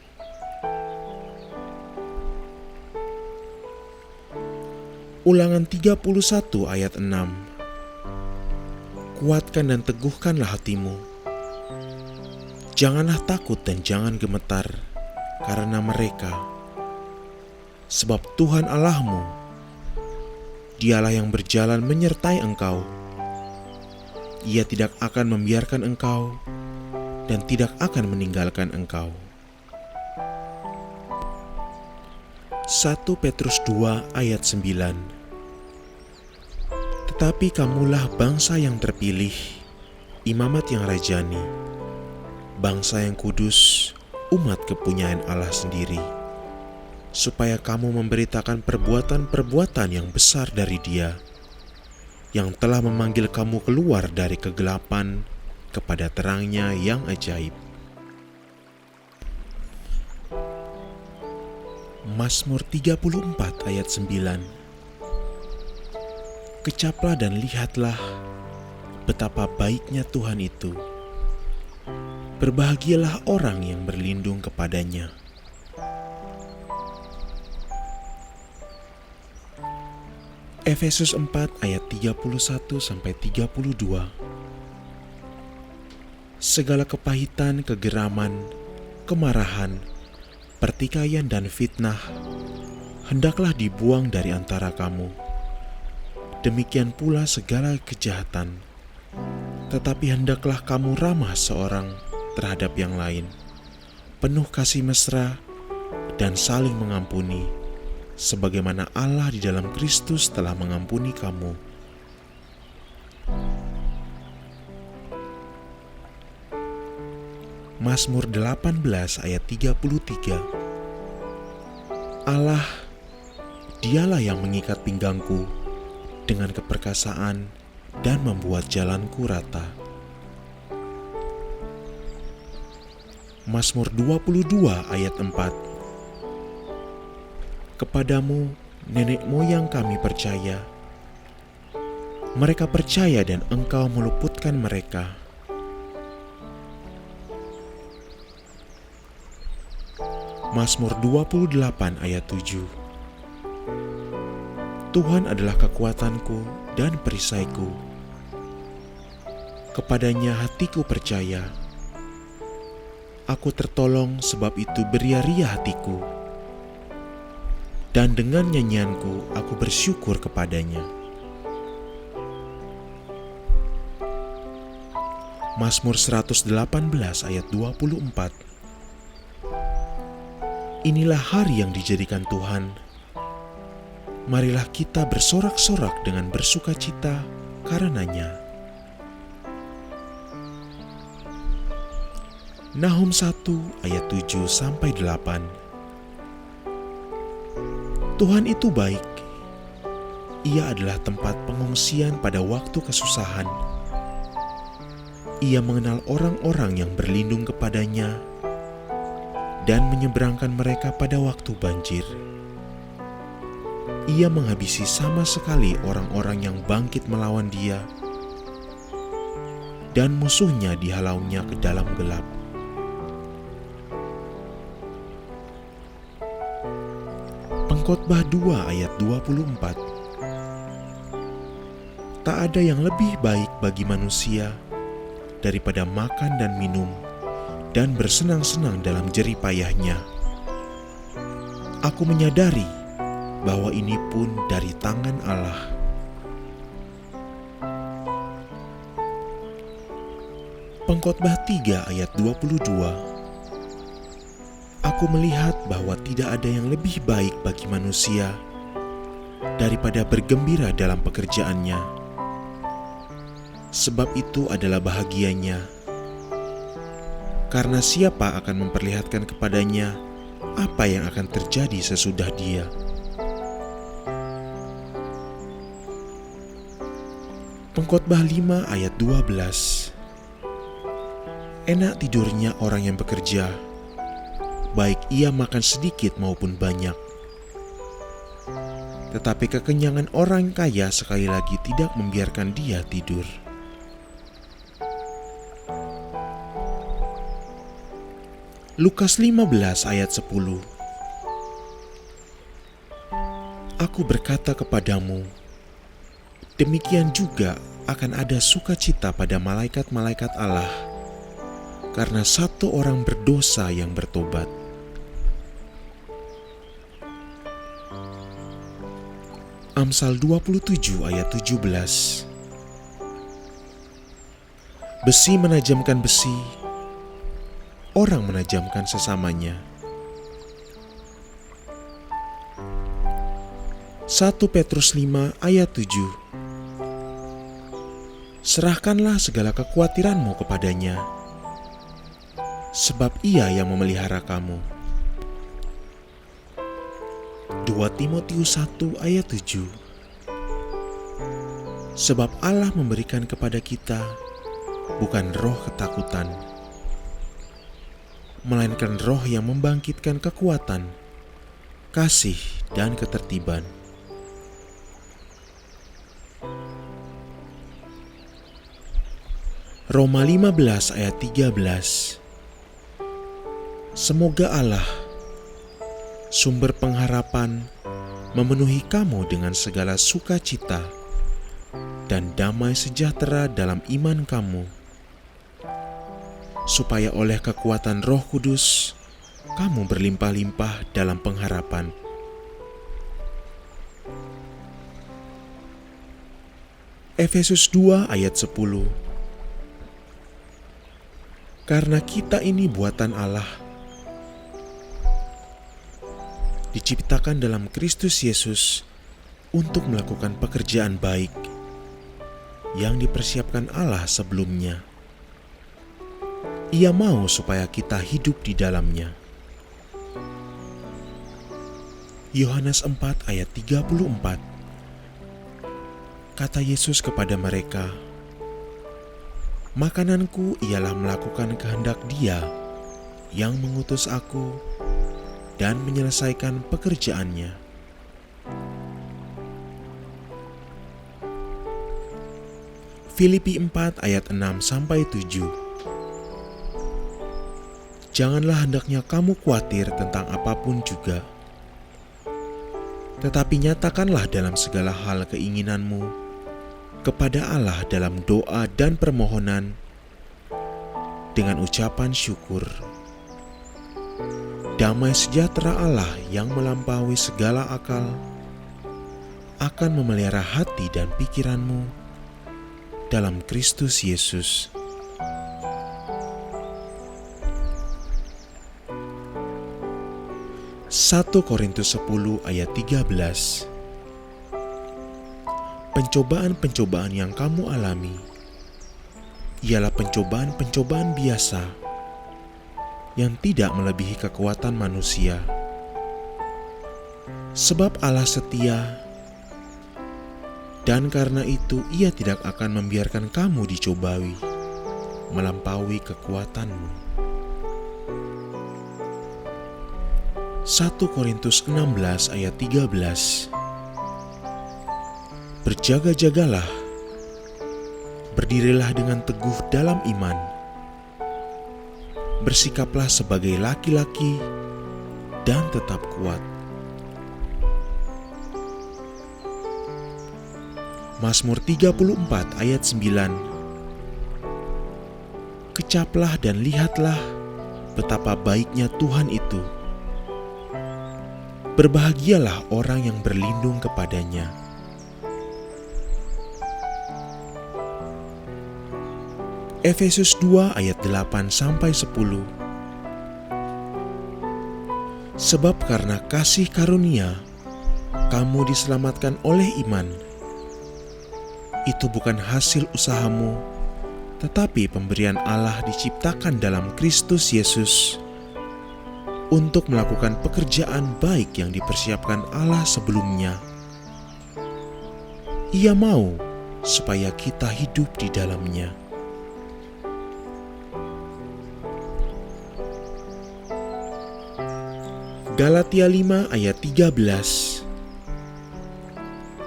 Ulangan 31 ayat 6. Kuatkan dan teguhkanlah hatimu. Janganlah takut dan jangan gemetar karena mereka. Sebab Tuhan Allahmu, Dialah yang berjalan menyertai engkau. Ia tidak akan membiarkan engkau dan tidak akan meninggalkan engkau. 1 Petrus 2 ayat 9. Tetapi kamulah bangsa yang terpilih, imamat yang rajani, bangsa yang kudus, umat kepunyaan Allah sendiri, supaya kamu memberitakan perbuatan-perbuatan yang besar dari Dia, yang telah memanggil kamu keluar dari kegelapan kepada terangnya yang ajaib. Mazmur 34 ayat 9. Kecaplah dan lihatlah betapa baiknya Tuhan itu. Berbahagialah orang yang berlindung kepadanya. Efesus 4 ayat 31-32. Segala kepahitan, kegeraman, kemarahan, pertikaian dan fitnah hendaklah dibuang dari antara kamu. Demikian pula segala kejahatan. Tetapi hendaklah kamu ramah seorang terhadap yang lain, penuh kasih mesra dan saling mengampuni, sebagaimana Allah di dalam Kristus telah mengampuni kamu. Mazmur 18 ayat 33. Allah, Dialah yang mengikat pinggangku dengan keperkasaan dan membuat jalanku rata. Mazmur 22 ayat 4. Kepadamu nenek moyang kami percaya. Mereka percaya dan Engkau meluputkan mereka. Mazmur 28 ayat 7. Tuhan adalah kekuatanku dan perisaiku. Kepadanya hatiku percaya. Aku tertolong sebab itu beria-ria hatiku. Dan dengan nyanyianku aku bersyukur kepadanya. Mazmur 118 ayat 24. Inilah hari yang dijadikan Tuhan. Marilah kita bersorak-sorak dengan bersukacita karenanya. Nahum 1 ayat 7-8. Tuhan itu baik. Ia adalah tempat pengungsian pada waktu kesusahan. Ia mengenal orang-orang yang berlindung kepadanya dan menyeberangkan mereka pada waktu banjir. Ia menghabisi sama sekali orang-orang yang bangkit melawan Dia, dan musuhnya dihalaunya ke dalam gelap. Pengkhotbah 2 ayat 24. Tak ada yang lebih baik bagi manusia daripada makan dan minum dan bersenang-senang dalam jerih payahnya. Aku menyadari bahwa ini pun dari tangan Allah. Pengkhotbah 3 ayat 22. Aku melihat bahwa tidak ada yang lebih baik bagi manusia daripada bergembira dalam pekerjaannya. Sebab itu adalah bahagianya. karena siapa akan memperlihatkan kepadanya apa yang akan terjadi sesudah dia? Pengkhotbah 5 ayat 12. Enak tidurnya orang yang bekerja, baik ia makan sedikit maupun banyak. Tetapi kekenyangan orang kaya sekali lagi tidak membiarkan dia tidur. Lukas 15 ayat 10. Aku berkata kepadamu, demikian juga akan ada sukacita pada malaikat-malaikat Allah karena satu orang berdosa yang bertobat. Amsal 27 ayat 17. Besi menajamkan besi, orang menajamkan sesamanya. 1 Petrus 5 ayat 7. Serahkanlah segala kekhawatiranmu kepadanya, sebab ia yang memelihara kamu. 2 Timotius 1 ayat 7. Sebab Allah memberikan kepada kita bukan roh ketakutan, melainkan roh yang membangkitkan kekuatan, kasih, dan ketertiban. Roma 15 ayat 13. Semoga Allah, sumber pengharapan, memenuhi kamu dengan segala sukacita dan damai sejahtera dalam iman kamu, supaya oleh kekuatan Roh Kudus kamu berlimpah-limpah dalam pengharapan. Efesus 2 ayat 10. Karena kita ini buatan Allah, diciptakan dalam Kristus Yesus untuk melakukan pekerjaan baik yang dipersiapkan Allah sebelumnya. Ia mau supaya kita hidup di dalamnya. Yohanes 4 ayat 34. Kata Yesus kepada mereka, makananku ialah melakukan kehendak Dia yang mengutus aku dan menyelesaikan pekerjaannya. Filipi 4 ayat 6-7. Janganlah hendaknya kamu khawatir tentang apapun juga, tetapi nyatakanlah dalam segala hal keinginanmu kepada Allah dalam doa dan permohonan dengan ucapan syukur. Damai sejahtera Allah yang melampaui segala akal akan memelihara hati dan pikiranmu dalam Kristus Yesus. Satu Korintus 10 ayat 13. Pencobaan-pencobaan yang kamu alami ialah pencobaan-pencobaan biasa yang tidak melebihi kekuatan manusia. Sebab Allah setia, dan karena itu Ia tidak akan membiarkan kamu dicobai melampaui kekuatanmu. 1 Korintus 16 ayat 13. Berjaga-jagalah, berdirilah dengan teguh dalam iman, bersikaplah sebagai laki-laki dan tetap kuat. Mazmur 34 ayat 9. Kecaplah dan lihatlah betapa baiknya Tuhan itu. Berbahagialah orang yang berlindung kepadanya. Efesus 2 ayat 8-10. Sebab karena kasih karunia kamu diselamatkan oleh iman. Itu bukan hasil usahamu, Tetapi pemberian Allah diciptakan dalam Kristus Yesus untuk melakukan pekerjaan baik yang dipersiapkan Allah sebelumnya. Ia mau supaya kita hidup di dalamnya. Galatia 5 ayat 13.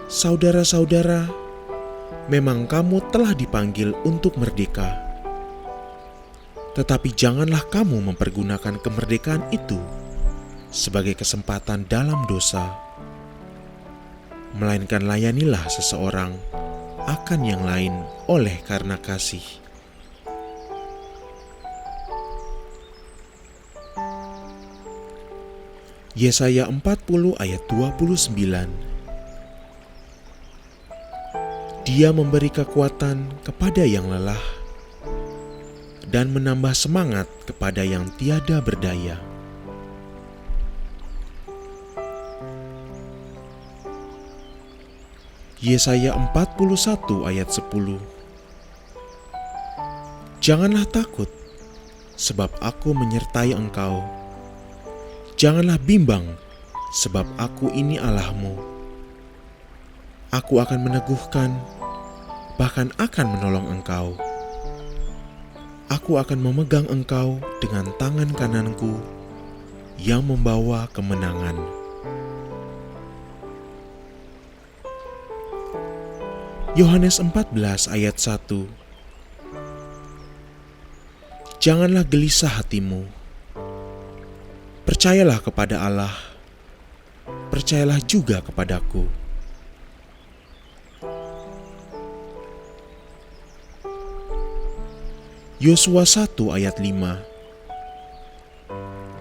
Saudara-saudara, memang kamu telah dipanggil untuk merdeka. Tetapi janganlah kamu mempergunakan kemerdekaan itu sebagai kesempatan dalam dosa, melainkan layanilah seseorang akan yang lain oleh karena kasih. Yesaya 40 ayat 29. Dia memberi kekuatan kepada yang lelah dan menambah semangat kepada yang tiada berdaya. Yesaya 41 ayat 10. Janganlah takut, sebab aku menyertai engkau. Janganlah bimbang, sebab aku ini Allahmu. Aku akan meneguhkan, bahkan akan menolong engkau. Aku akan memegang engkau dengan tangan kananku yang membawa kemenangan. Yohanes 14 ayat 1. Janganlah gelisah hatimu. Percayalah kepada Allah, percayalah juga kepadaku. Yosua 1 ayat 5.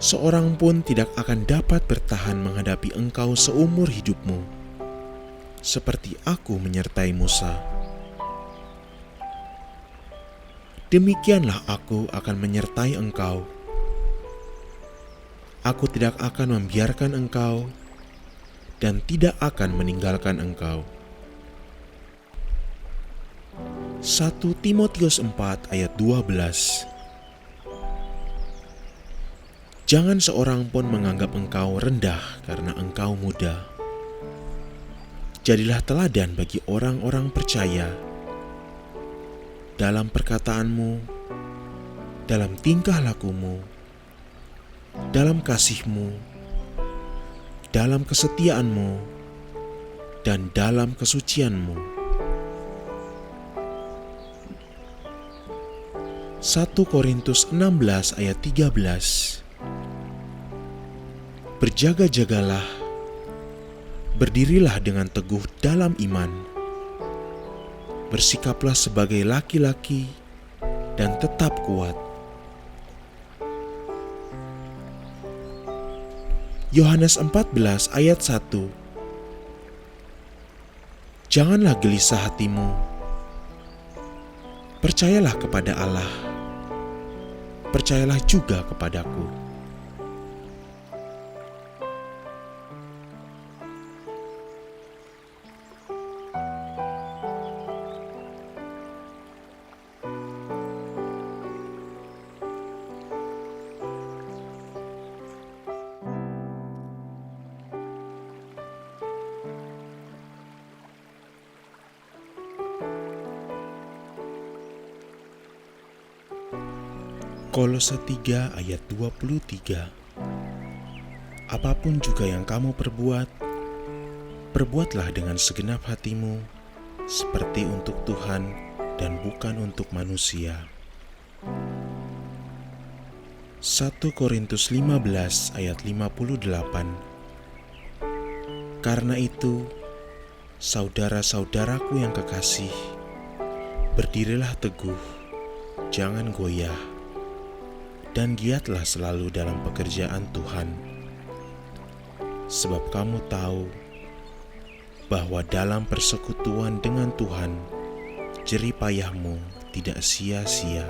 Seorang pun tidak akan dapat bertahan menghadapi engkau seumur hidupmu, seperti aku menyertai Musa. Demikianlah aku akan menyertai engkau. Aku tidak akan membiarkan engkau dan tidak akan meninggalkan engkau. 1 Timotius 4 ayat 12. Jangan seorang pun menganggap engkau rendah karena engkau muda. Jadilah teladan bagi orang-orang percaya dalam perkataanmu, dalam tingkah lakumu, dalam kasihmu, dalam kesetiaanmu, dan dalam kesucianmu. 1 Korintus 16 ayat 13. Berjaga-jagalah, berdirilah dengan teguh dalam iman, bersikaplah sebagai laki-laki dan tetap kuat. Yohanes 14 ayat 1. Janganlah gelisah hatimu. Percayalah kepada Allah. Percayalah juga kepadaku. Kolose 3 ayat 23. Apapun juga yang kamu perbuat, perbuatlah dengan segenap hatimu, seperti untuk Tuhan dan bukan untuk manusia. 1 Korintus 15 ayat 58. Karena itu, saudara-saudaraku yang kekasih, berdirilah teguh, jangan goyah, dan giatlah selalu dalam pekerjaan Tuhan. Sebab kamu tahu bahwa dalam persekutuan dengan Tuhan, jerih payahmu tidak sia-sia.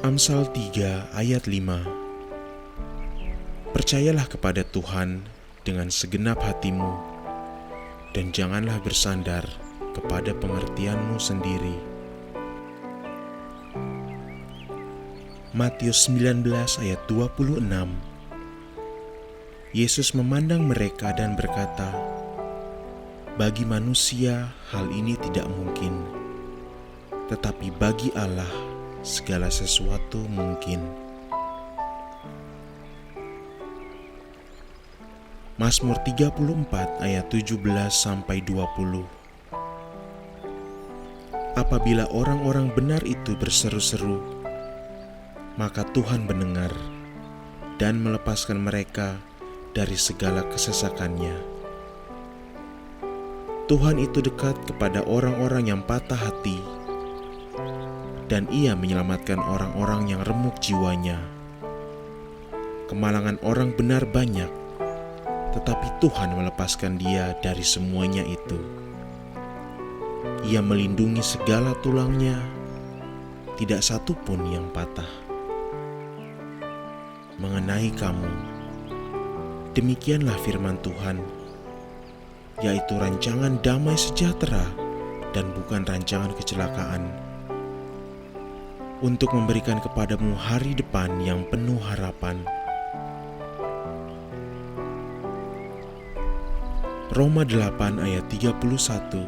Amsal 3 ayat 5. Percayalah kepada Tuhan dengan segenap hatimu, dan janganlah bersandar kepada pengertianmu sendiri. Matius 19 ayat 26. Yesus memandang mereka dan berkata, "Bagi manusia hal ini tidak mungkin, tetapi bagi Allah segala sesuatu mungkin." Mazmur 34 ayat 17-20. Apabila orang-orang benar itu berseru-seru, maka Tuhan mendengar dan melepaskan mereka dari segala kesesakannya. Tuhan itu dekat kepada orang-orang yang patah hati, dan Ia menyelamatkan orang-orang yang remuk jiwanya. Kemalangan orang benar banyak, tetapi Tuhan melepaskan dia dari semuanya itu. Ia melindungi segala tulangnya, tidak satu pun yang patah. Mengenai kamu, demikianlah firman Tuhan, yaitu rancangan damai sejahtera dan bukan rancangan kecelakaan, untuk memberikan kepadamu hari depan yang penuh harapan. Roma 8 ayat 31.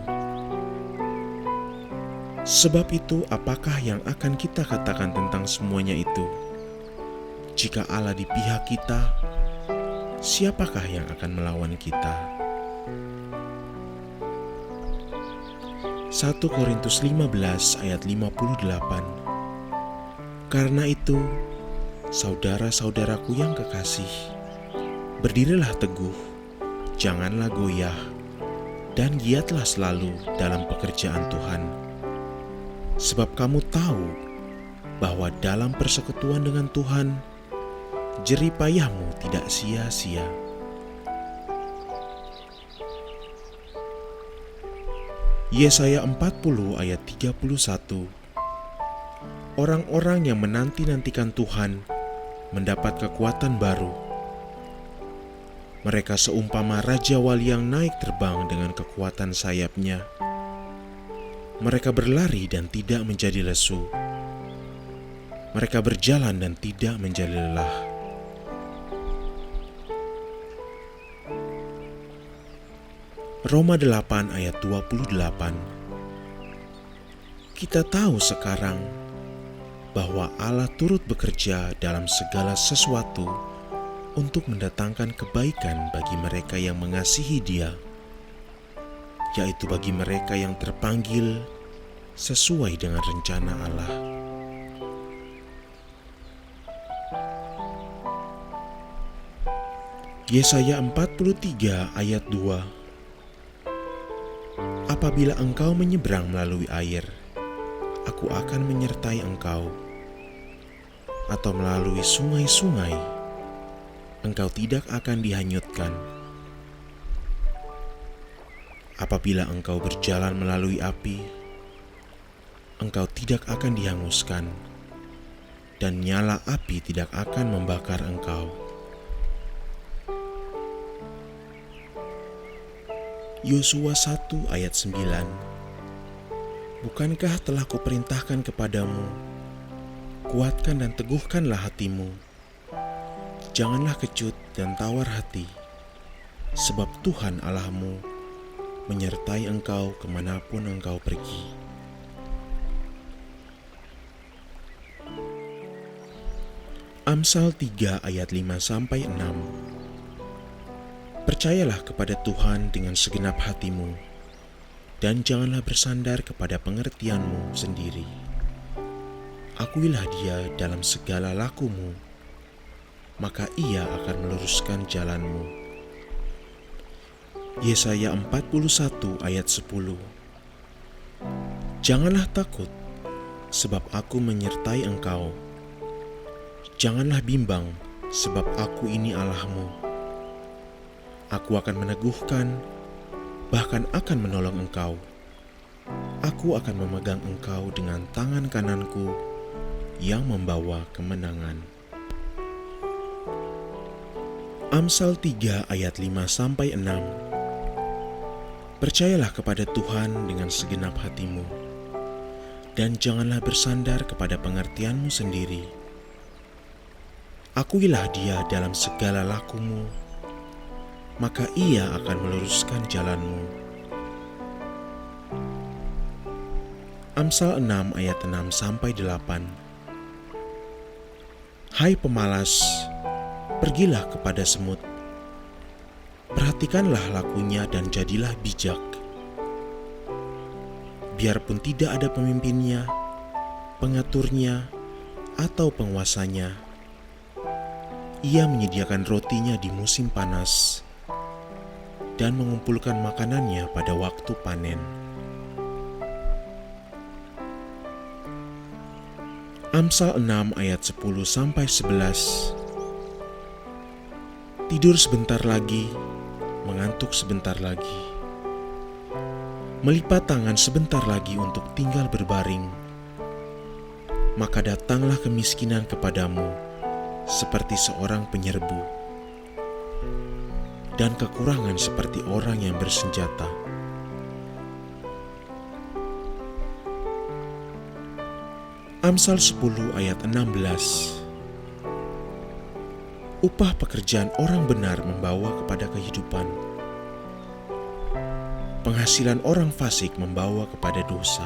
Sebab itu apakah yang akan kita katakan tentang semuanya itu? Jika Allah di pihak kita, siapakah yang akan melawan kita? 1 Korintus 15 ayat 58. Karena itu, saudara-saudaraku yang kekasih, berdirilah teguh, janganlah goyah, dan giatlah selalu dalam pekerjaan Tuhan. Sebab kamu tahu bahwa dalam persekutuan dengan Tuhan, jerih payahmu tidak sia-sia. Yesaya 40 ayat 31. Orang-orang yang menanti-nantikan Tuhan mendapat kekuatan baru. Mereka seumpama Raja Wali yang naik terbang dengan kekuatan sayapnya. Mereka berlari dan tidak menjadi lesu. Mereka berjalan dan tidak menjadi lelah. Roma 8 ayat 28. Kita tahu sekarang bahwa Allah turut bekerja dalam segala sesuatu untuk mendatangkan kebaikan bagi mereka yang mengasihi Dia, yaitu bagi mereka yang terpanggil sesuai dengan rencana Allah. Yesaya 43 ayat 2. Apabila engkau menyeberang melalui air, aku akan menyertai engkau. Atau melalui sungai-sungai, engkau tidak akan dihanyutkan. Apabila engkau berjalan melalui api, engkau tidak akan dihanguskan, dan nyala api tidak akan membakar engkau. Yosua 1 ayat 9. Bukankah telah kuperintahkan kepadamu, kuatkan dan teguhkanlah hatimu. Janganlah kecut dan tawar hati, sebab Tuhan Allahmu menyertai engkau kemanapun engkau pergi. Amsal 3 ayat 5-6. Percayalah kepada Tuhan dengan segenap hatimu, dan janganlah bersandar kepada pengertianmu sendiri. Akuilah Dia dalam segala lakumu, maka Ia akan meluruskan jalanmu. Yesaya 41 ayat 10. Janganlah takut, sebab Aku menyertai engkau. Janganlah bimbang, sebab Aku ini Allahmu. Aku akan meneguhkan, bahkan akan menolong engkau. Aku akan memegang engkau dengan tangan kananku yang membawa kemenangan. Amsal 3 ayat 5-6. Percayalah kepada Tuhan dengan segenap hatimu, dan janganlah bersandar kepada pengertianmu sendiri. Akuilah Dia dalam segala lakumu, maka Ia akan meluruskan jalanmu. Amsal 6 ayat 6-8. Hai pemalas, pergilah kepada semut. Perhatikanlah lakunya dan jadilah bijak. Biarpun tidak ada pemimpinnya, pengaturnya, atau penguasanya, ia menyediakan rotinya di musim panas dan mengumpulkan makanannya pada waktu panen. Amsal 6 ayat 10-11. Tidur sebentar lagi, mengantuk sebentar lagi, melipat tangan sebentar lagi untuk tinggal berbaring, maka datanglah kemiskinan kepadamu seperti seorang penyerbu, dan kekurangan seperti orang yang bersenjata. Amsal 10 ayat 16. Upah pekerjaan orang benar membawa kepada kehidupan. Penghasilan orang fasik membawa kepada dosa.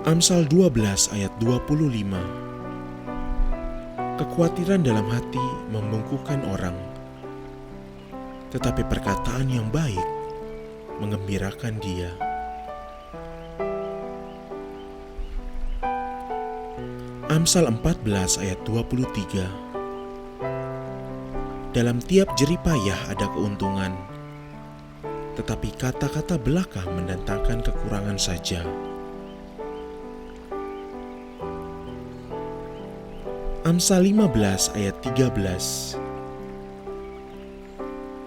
Amsal 12 ayat 25. Kekhawatiran dalam hati membungkukkan orang, tetapi perkataan yang baik menggembirakan dia. Amsal 14 ayat 23. Dalam tiap jerih payah ada keuntungan, tetapi kata-kata belaka mendatangkan kekurangan saja. Amsal 15 ayat 13.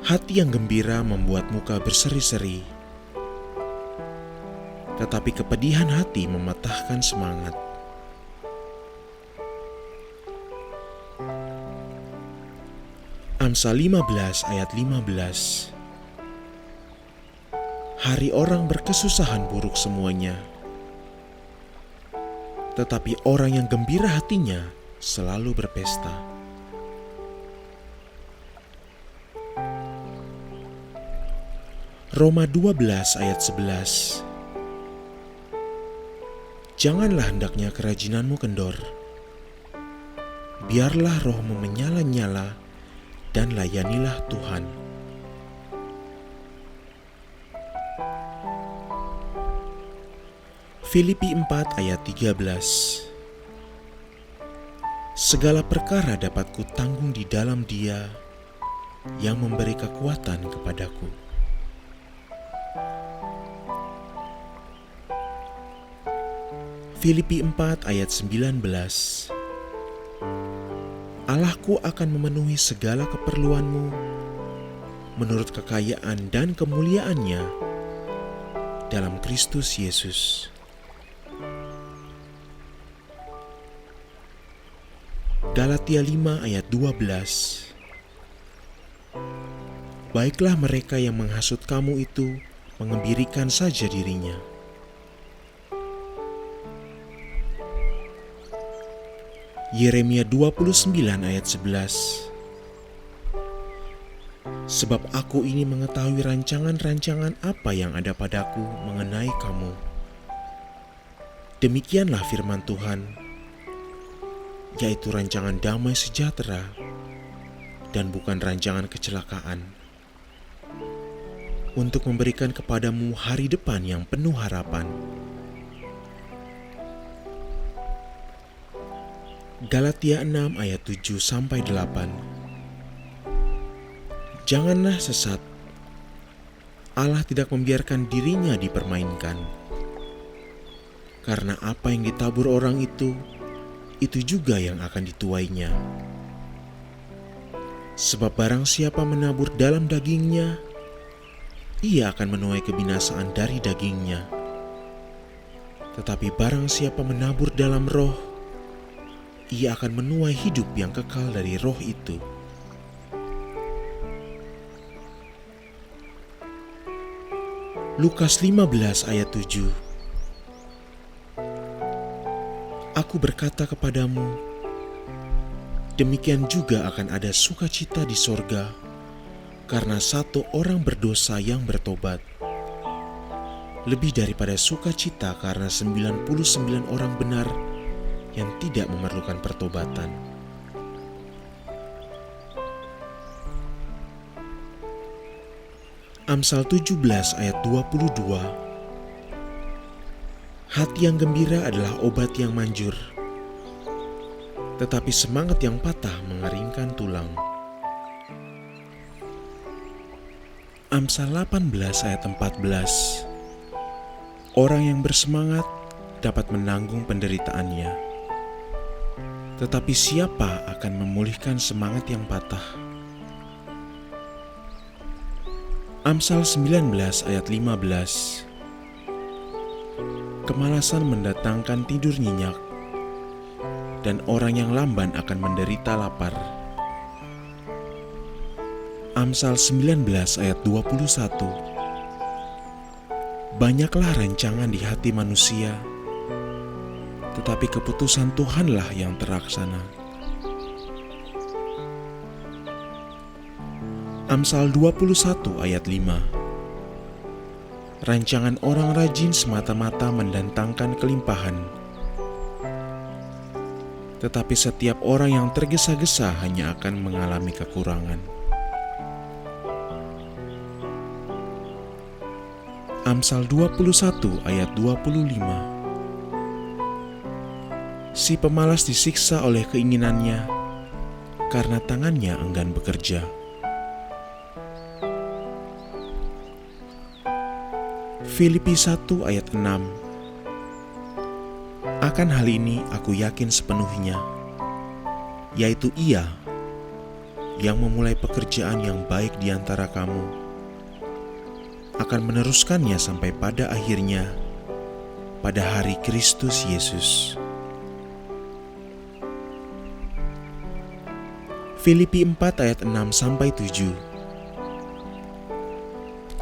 Hati yang gembira membuat muka berseri-seri, tetapi kepedihan hati mematahkan semangat. Amsal 15 ayat 15. Hari orang berkesusahan buruk semuanya, tetapi orang yang gembira hatinya selalu berpesta. Roma 12 ayat 11. Janganlah hendaknya kerajinanmu kendor. Biarlah rohmu menyala-nyala dan layanilah Tuhan. Filipi 4 ayat 13. Segala perkara dapat kutanggung di dalam Dia yang memberi kekuatan kepadaku. Filipi 4 ayat 19. Allahku akan memenuhi segala keperluanmu menurut kekayaan dan kemuliaannya dalam Kristus Yesus. Galatia 5 ayat 12. Baiklah mereka yang menghasut kamu itu mengembirikan saja dirinya. Yeremia 29 ayat 11. Sebab aku ini mengetahui rancangan-rancangan apa yang ada padaku mengenai kamu. Demikianlah firman Tuhan, yaitu rancangan damai sejahtera dan bukan rancangan kecelakaan, untuk memberikan kepadamu hari depan yang penuh harapan. Galatia 6 ayat 7-8. Janganlah sesat. Allah tidak membiarkan dirinya dipermainkan. Karena apa yang ditabur orang itu juga yang akan dituainya. Sebab barang siapa menabur dalam dagingnya, ia akan menuai kebinasaan dari dagingnya. Tetapi barang siapa menabur dalam roh, ia akan menuai hidup yang kekal dari roh itu. Lukas 15 ayat 7. Aku berkata kepadamu, demikian juga akan ada sukacita di sorga karena satu orang berdosa yang bertobat, lebih daripada sukacita karena 99 orang benar yang tidak memerlukan pertobatan. Amsal 17 ayat 22. Hati yang gembira adalah obat yang manjur, tetapi semangat yang patah mengeringkan tulang. Amsal 18 ayat 14. Orang yang bersemangat dapat menanggung penderitaannya, tetapi siapa akan memulihkan semangat yang patah? Amsal 19 ayat 15. Kemalasan mendatangkan tidur nyenyak, dan orang yang lamban akan menderita lapar. Amsal 19 ayat 21. Banyaklah rancangan di hati manusia, tetapi keputusan Tuhanlah yang terlaksana. Amsal 21 ayat 5. Rancangan orang rajin semata-mata mendatangkan kelimpahan, tetapi setiap orang yang tergesa-gesa hanya akan mengalami kekurangan. Amsal 21 ayat 25. Si pemalas disiksa oleh keinginannya, karena tangannya enggan bekerja. Filipi 1 ayat 6. Akan hal ini aku yakin sepenuhnya, yaitu Ia yang memulai pekerjaan yang baik di antara kamu akan meneruskannya sampai pada akhirnya pada hari Kristus Yesus. Filipi 4 ayat 6 sampai 7.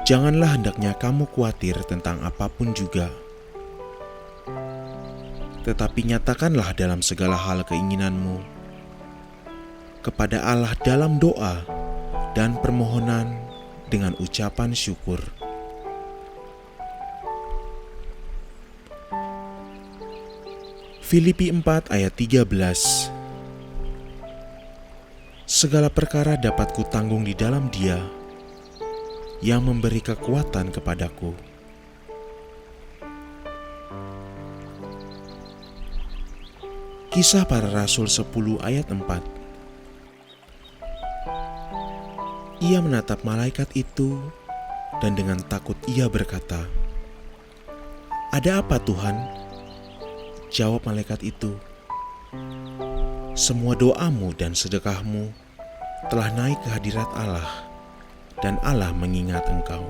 Janganlah hendaknya kamu khawatir tentang apapun juga, tetapi nyatakanlah dalam segala hal keinginanmu kepada Allah dalam doa dan permohonan dengan ucapan syukur. Filipi 4 ayat 13. Segala perkara dapat kutanggung di dalam Dia yang memberi kekuatan kepadaku. Kisah Para Rasul 10 ayat 4. Ia menatap malaikat itu dan dengan takut ia berkata, "Ada apa Tuhan?" Jawab malaikat itu, "Semua doamu dan sedekahmu telah naik ke hadirat Allah, dan Allah mengingat engkau."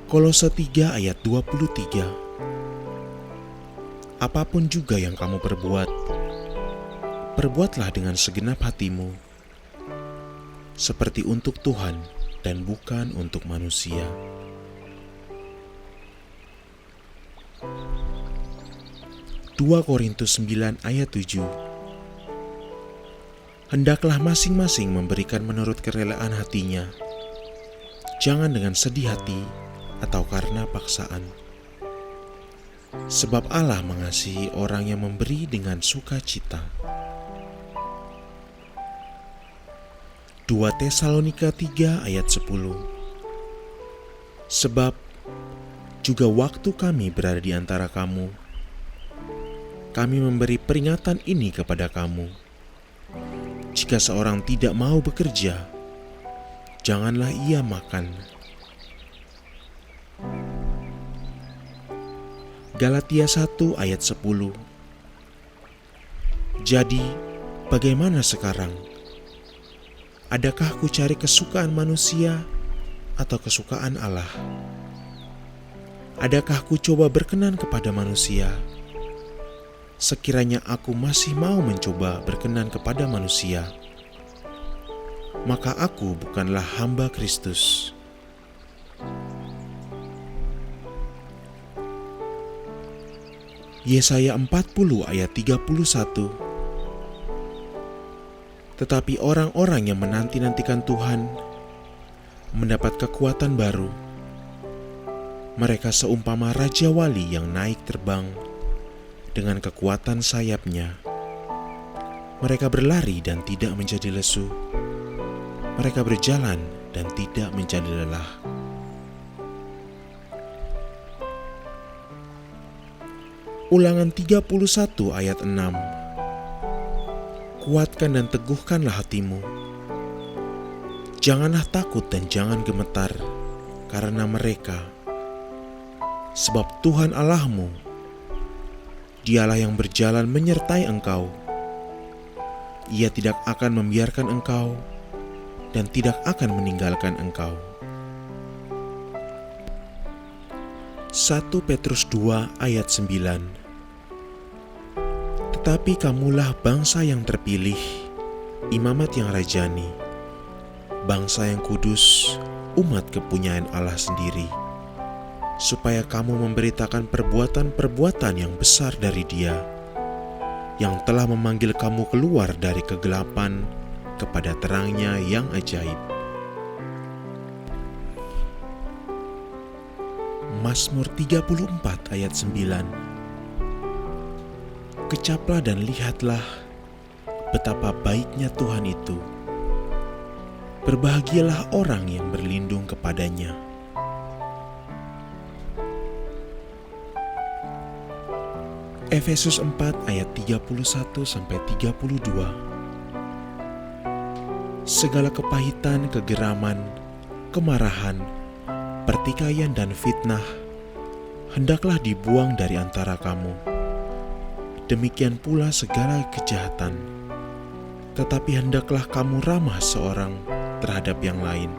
Kolose 3 ayat 23. Apapun juga yang kamu perbuat, perbuatlah dengan segenap hatimu, seperti untuk Tuhan dan bukan untuk manusia. Dua Korintus 9 ayat 7. Hendaklah masing-masing memberikan menurut kerelaan hatinya, jangan dengan sedih hati atau karena paksaan. Sebab Allah mengasihi orang yang memberi dengan sukacita. 2 Tesalonika 3 ayat 10. Sebab juga waktu kami berada di antara kamu, kami memberi peringatan ini kepada kamu. Jika seorang tidak mau bekerja, janganlah ia makan. Galatia 1 ayat 10. Jadi, bagaimana sekarang? Adakah ku cari kesukaan manusia atau kesukaan Allah? Adakah ku coba berkenan kepada manusia? Sekiranya aku masih mau mencoba berkenan kepada manusia. maka aku bukanlah hamba Kristus. Yesaya 40 ayat 31. Tetapi orang-orang yang menanti-nantikan Tuhan mendapat kekuatan baru. Mereka seumpama Raja Wali yang naik terbang dengan kekuatan sayapnya. Mereka berlari dan tidak menjadi lesu. Mereka berjalan dan tidak menjadi lelah. Ulangan 31 ayat 6. Kuatkan dan teguhkanlah hatimu. Janganlah takut dan jangan gemetar karena mereka. Sebab Tuhan Allahmu, Dialah yang berjalan menyertai engkau. Ia tidak akan membiarkan engkau dan tidak akan meninggalkan engkau. 1 Petrus 2 ayat 9. Tetapi kamulah bangsa yang terpilih, imamat yang rajani, bangsa yang kudus, umat kepunyaan Allah sendiri, supaya kamu memberitakan perbuatan-perbuatan yang besar dari Dia, yang telah memanggil kamu keluar dari kegelapan kepada terang-Nya yang ajaib. Mazmur 34 ayat 9. Kecaplah dan lihatlah betapa baiknya Tuhan itu. Berbahagialah orang yang berlindung kepadanya. Efesus 4 ayat 31-32. Segala kepahitan, kegeraman, kemarahan, pertikaian dan fitnah hendaklah dibuang dari antara kamu. Demikian pula segala kejahatan. Tetapi hendaklah kamu ramah seorang terhadap yang lain,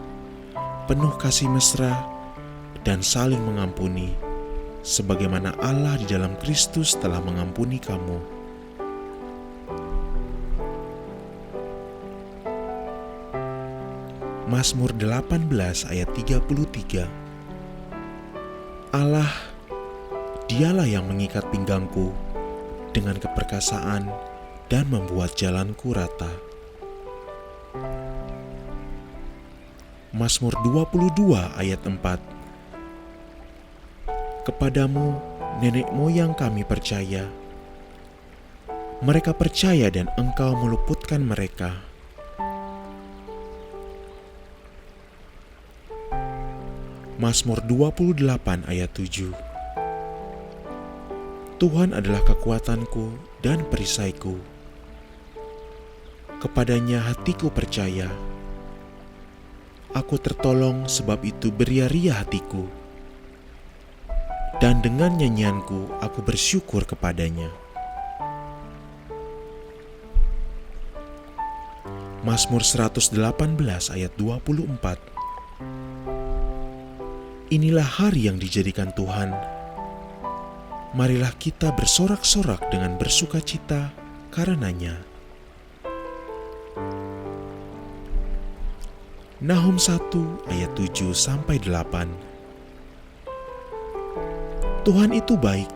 penuh kasih mesra dan saling mengampuni, sebagaimana Allah di dalam Kristus telah mengampuni kamu. Mazmur 18 ayat 33. Allah, Dialah yang mengikat pinggangku dengan keperkasaan dan membuat jalanku rata. Mazmur 22 ayat 4. Kepadamu nenek moyang kami percaya. Mereka percaya dan Engkau meluputkan mereka. Mazmur 28 ayat 7. Tuhan adalah kekuatanku dan perisaiku. Kepadanya hatiku percaya. Aku tertolong, sebab itu beria-ria hatiku. Dan dengan nyanyianku aku bersyukur kepadanya. Mazmur 118 ayat 24. Inilah hari yang dijadikan Tuhan. Marilah kita bersorak-sorak dengan bersukacita karenanya. Nahum 1 ayat 7-8. Tuhan itu baik.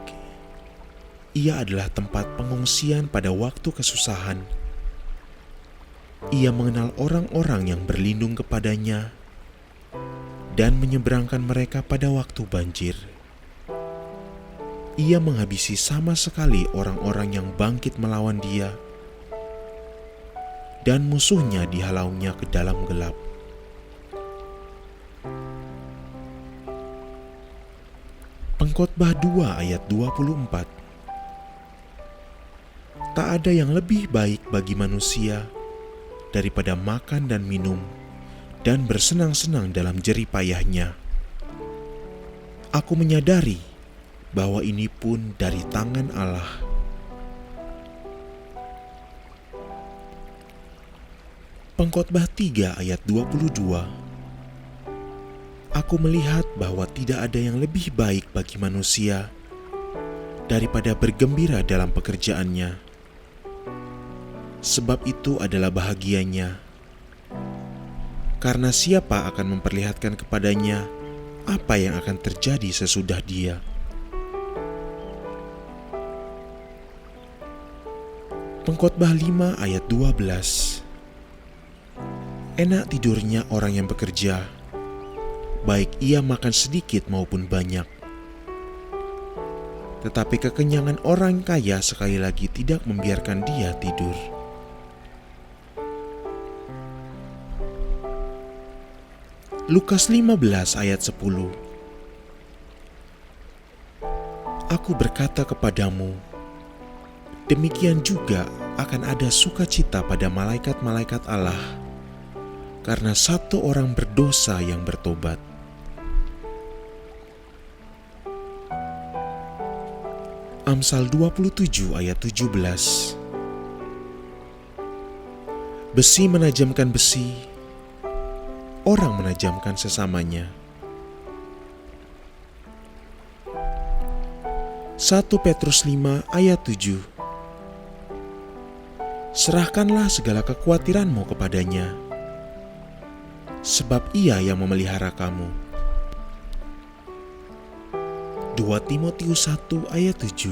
Ia adalah tempat pengungsian pada waktu kesusahan. Ia mengenal orang-orang yang berlindung kepadanya dan menyeberangkan mereka pada waktu banjir. Ia menghabisi sama sekali orang-orang yang bangkit melawan Dia, dan musuhnya dihalaunya ke dalam gelap. Pengkhotbah 2 ayat 24. Tak ada yang lebih baik bagi manusia daripada makan dan minum dan bersenang-senang dalam jerih payahnya. Aku menyadari bahwa ini pun dari tangan Allah. Pengkhotbah 3 ayat 22. Aku melihat bahwa tidak ada yang lebih baik bagi manusia daripada bergembira dalam pekerjaannya. Sebab itu adalah bahagianya. karena siapa akan memperlihatkan kepadanya apa yang akan terjadi sesudah dia. Pengkhotbah 5 ayat 12. Enak tidurnya orang yang bekerja, baik ia makan sedikit maupun banyak. Tetapi kekenyangan orang kaya sekali lagi tidak membiarkan dia tidur. Lukas 15 ayat 10. Aku berkata kepadamu, demikian juga akan ada sukacita pada malaikat-malaikat Allah karena satu orang berdosa yang bertobat. Amsal 27 ayat 17. Besi menajamkan besi, orang menajamkan sesamanya. 1 Petrus 5 ayat 7. Serahkanlah segala kekhawatiranmu kepadanya, sebab ia yang memelihara kamu. 2 Timotius 1 ayat 7.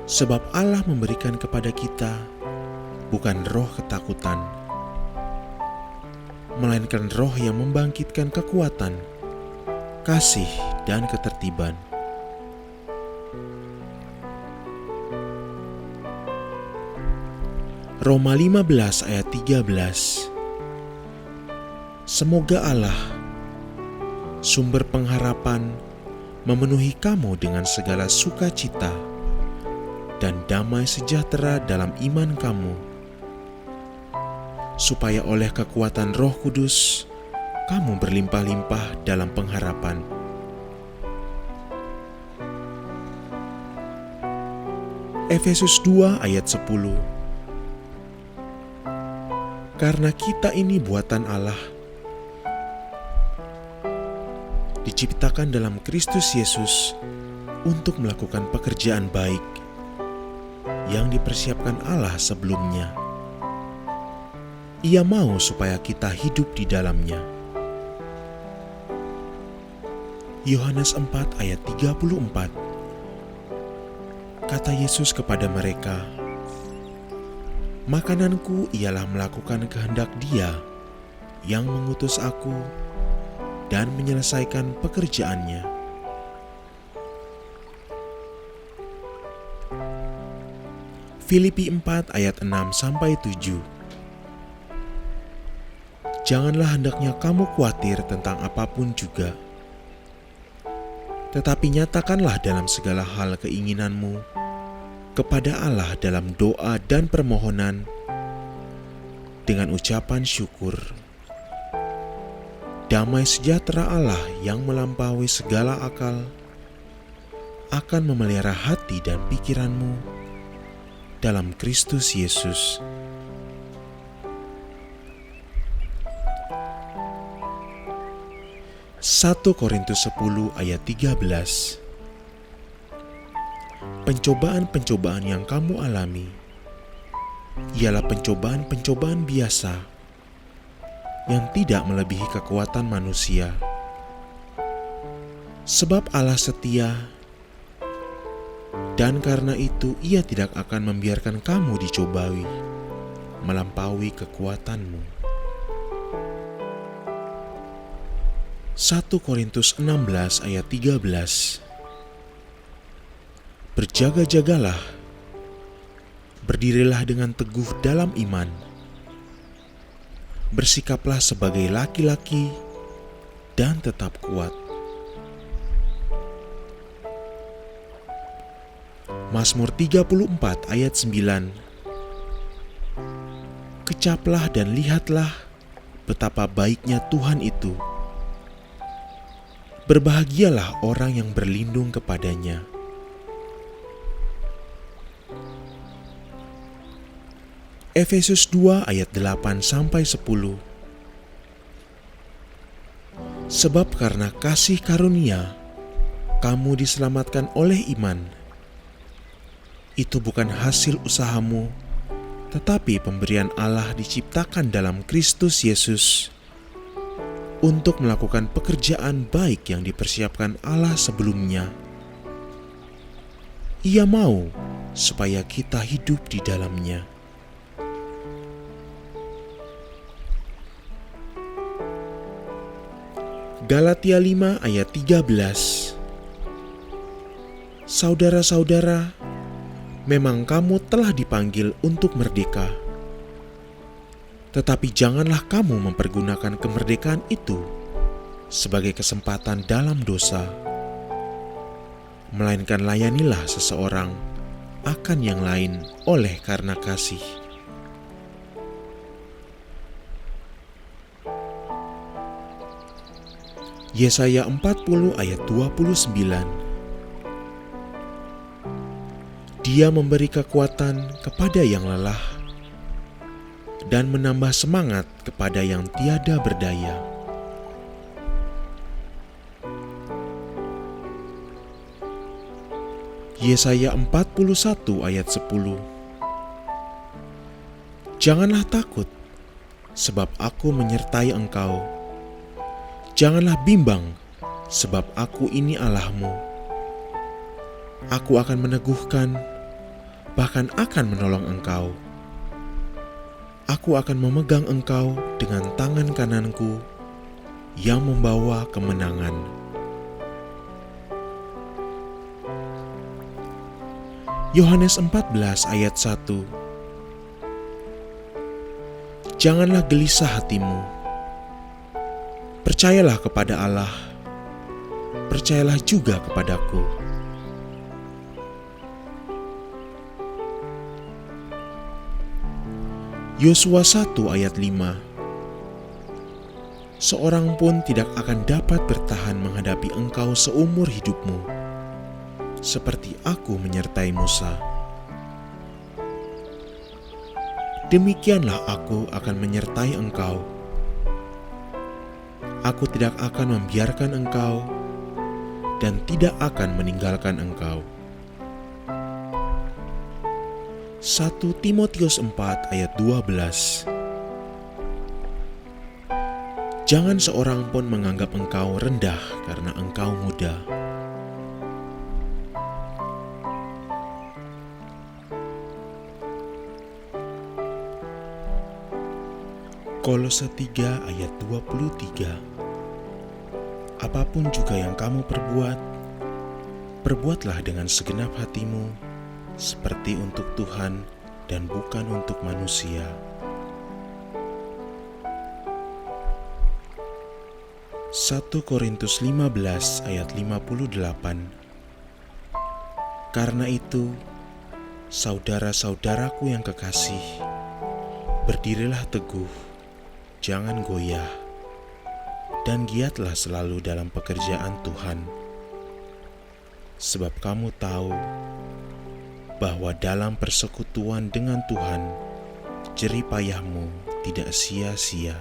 Sebab Allah memberikan kepada kita bukan roh ketakutan, melainkan roh yang membangkitkan kekuatan, kasih, dan ketertiban. Roma 15 ayat 13. Semoga Allah, sumber pengharapan, memenuhi kamu dengan segala sukacita dan damai sejahtera dalam iman kamu, supaya oleh kekuatan Roh Kudus kamu berlimpah-limpah dalam pengharapan. Efesus 2 ayat 10. Karena kita ini buatan Allah, diciptakan dalam Kristus Yesus untuk melakukan pekerjaan baik yang dipersiapkan Allah sebelumnya. Ia mau supaya kita hidup di dalamnya. Yohanes 4 ayat 34. Kata Yesus kepada mereka, makananku ialah melakukan kehendak Dia yang mengutus aku dan menyelesaikan pekerjaannya. Filipi 4 ayat 6-7. Janganlah hendaknya kamu khawatir tentang apapun juga, tetapi nyatakanlah dalam segala hal keinginanmu kepada Allah dalam doa dan permohonan dengan ucapan syukur. Damai sejahtera Allah yang melampaui segala akal akan memelihara hati dan pikiranmu dalam Kristus Yesus. Satu Korintus 10 ayat 13. Pencobaan-pencobaan yang kamu alami ialah pencobaan-pencobaan biasa yang tidak melebihi kekuatan manusia. Sebab Allah setia, dan karena itu Ia tidak akan membiarkan kamu dicobai melampaui kekuatanmu. 1 Korintus 16 ayat 13. Berjaga-jagalah, berdirilah dengan teguh dalam iman, bersikaplah sebagai laki-laki dan tetap kuat. Mazmur 34 ayat 9. Kecaplah dan lihatlah betapa baiknya Tuhan itu. Berbahagialah orang yang berlindung kepadanya. Efesus 2 ayat 8-10. Sebab karena kasih karunia kamu diselamatkan oleh iman. Itu bukan hasil usahamu, Tetapi pemberian Allah diciptakan dalam Kristus Yesus untuk melakukan pekerjaan baik yang dipersiapkan Allah sebelumnya. Ia mau supaya kita hidup di dalamnya. Galatia 5 ayat 13. Saudara-saudara, memang kamu telah dipanggil untuk merdeka. Tetapi janganlah kamu mempergunakan kemerdekaan itu sebagai kesempatan dalam dosa, melainkan layanilah seseorang akan yang lain oleh karena kasih. Yesaya 40 ayat 29. Dia memberi kekuatan kepada yang lelah dan menambah semangat kepada yang tiada berdaya. Yesaya 41 ayat 10. Janganlah takut, sebab aku menyertai engkau. Janganlah bimbang, sebab aku ini Allahmu. Aku akan meneguhkan, bahkan akan menolong engkau. Aku akan memegang engkau dengan tangan kananku yang membawa kemenangan. Yohanes 14 ayat 1. Janganlah gelisah hatimu. Percayalah kepada Allah, percayalah juga kepadaku. Yosua 1 ayat 5. Seorang pun tidak akan dapat bertahan menghadapi engkau seumur hidupmu, seperti aku menyertai Musa. Demikianlah aku akan menyertai engkau. Aku tidak akan membiarkan engkau dan tidak akan meninggalkan engkau. 1 Timotius 4 ayat 12. Jangan seorang pun menganggap engkau rendah karena engkau muda. Kolose 3 ayat 23. Apapun juga yang kamu perbuat, perbuatlah dengan segenap hatimu, seperti untuk Tuhan dan bukan untuk manusia. Satu Korintus 15 ayat 58. Karena itu, saudara-saudaraku yang kekasih, berdirilah teguh, jangan goyah, dan giatlah selalu dalam pekerjaan Tuhan. Sebab kamu tahu bahwa dalam persekutuan dengan Tuhan, jerih payahmu tidak sia-sia.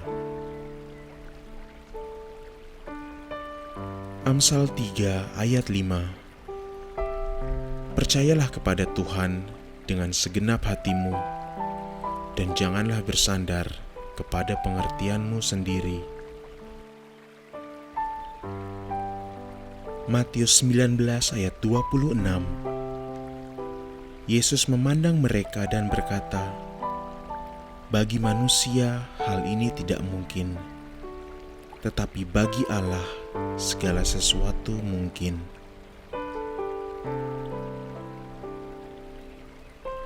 Amsal 3 ayat 5. Percayalah kepada Tuhan dengan segenap hatimu, dan janganlah bersandar kepada pengertianmu sendiri. Matius 19 ayat 26. Yesus memandang mereka dan berkata, bagi manusia hal ini tidak mungkin, tetapi bagi Allah segala sesuatu mungkin.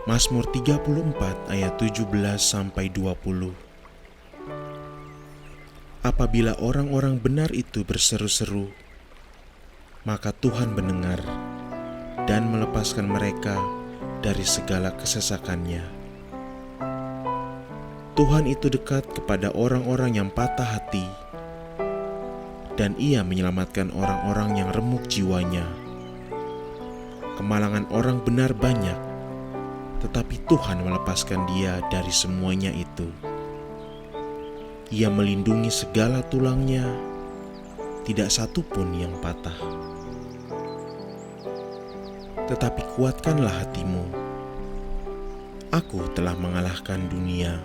Mazmur 34 ayat 17-20. Apabila orang-orang benar itu berseru-seru, maka Tuhan mendengar dan melepaskan mereka dari segala kesesakannya. Tuhan itu dekat kepada orang-orang yang patah hati, dan Ia menyelamatkan orang-orang yang remuk jiwanya. Kemalangan orang benar banyak, tetapi Tuhan melepaskan dia dari semuanya itu. Ia melindungi segala tulangnya, tidak satu pun yang patah. Tetapi kuatkanlah hatimu. Aku telah mengalahkan dunia.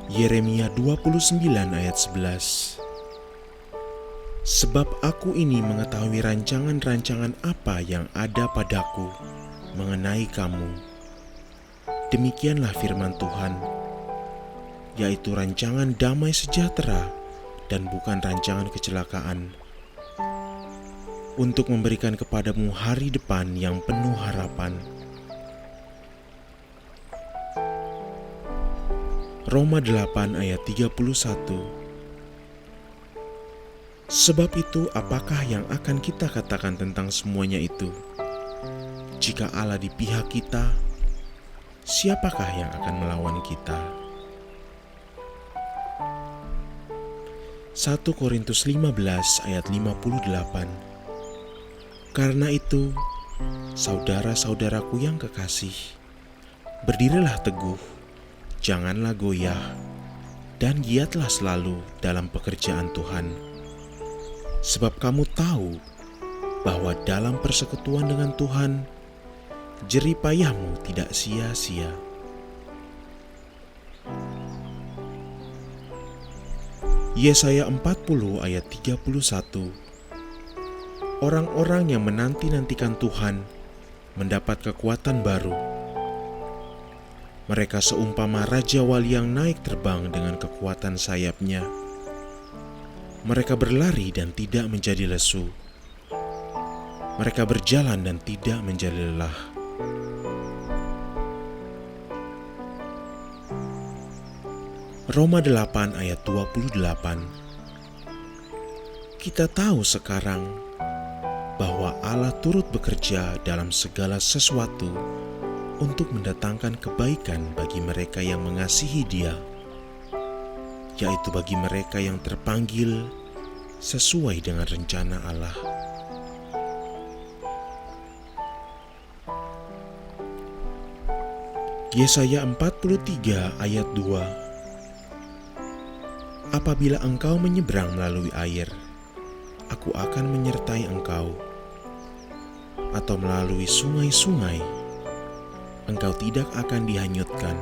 Yeremia 29 ayat 11. Sebab aku ini mengetahui rancangan-rancangan apa yang ada padaku mengenai kamu. Demikianlah firman Tuhan, yaitu rancangan damai sejahtera dan bukan rancangan kecelakaan, untuk memberikan kepadamu hari depan yang penuh harapan. Roma 8 ayat 31. Sebab itu apakah yang akan kita katakan tentang semuanya itu? Jika Allah di pihak kita, siapakah yang akan melawan kita? 1 Korintus 15 ayat 58. Karena itu, saudara-saudaraku yang kekasih, berdirilah teguh, janganlah goyah, dan giatlah selalu dalam pekerjaan Tuhan. Sebab kamu tahu bahwa dalam persekutuan dengan Tuhan, jerih payahmu tidak sia-sia. Yesaya 40 ayat 31. Orang-orang yang menanti-nantikan Tuhan mendapat kekuatan baru. Mereka seumpama Raja Wali yang naik terbang dengan kekuatan sayapnya. Mereka berlari dan tidak menjadi lesu. Mereka berjalan dan tidak menjadi lelah. Roma 8 ayat 28. Kita tahu sekarang bahwa Allah turut bekerja dalam segala sesuatu untuk mendatangkan kebaikan bagi mereka yang mengasihi Dia, yaitu bagi mereka yang terpanggil sesuai dengan rencana Allah. Yesaya 43 ayat 2. Apabila engkau menyeberang melalui air, aku akan menyertai engkau, atau melalui sungai-sungai, engkau tidak akan dihanyutkan.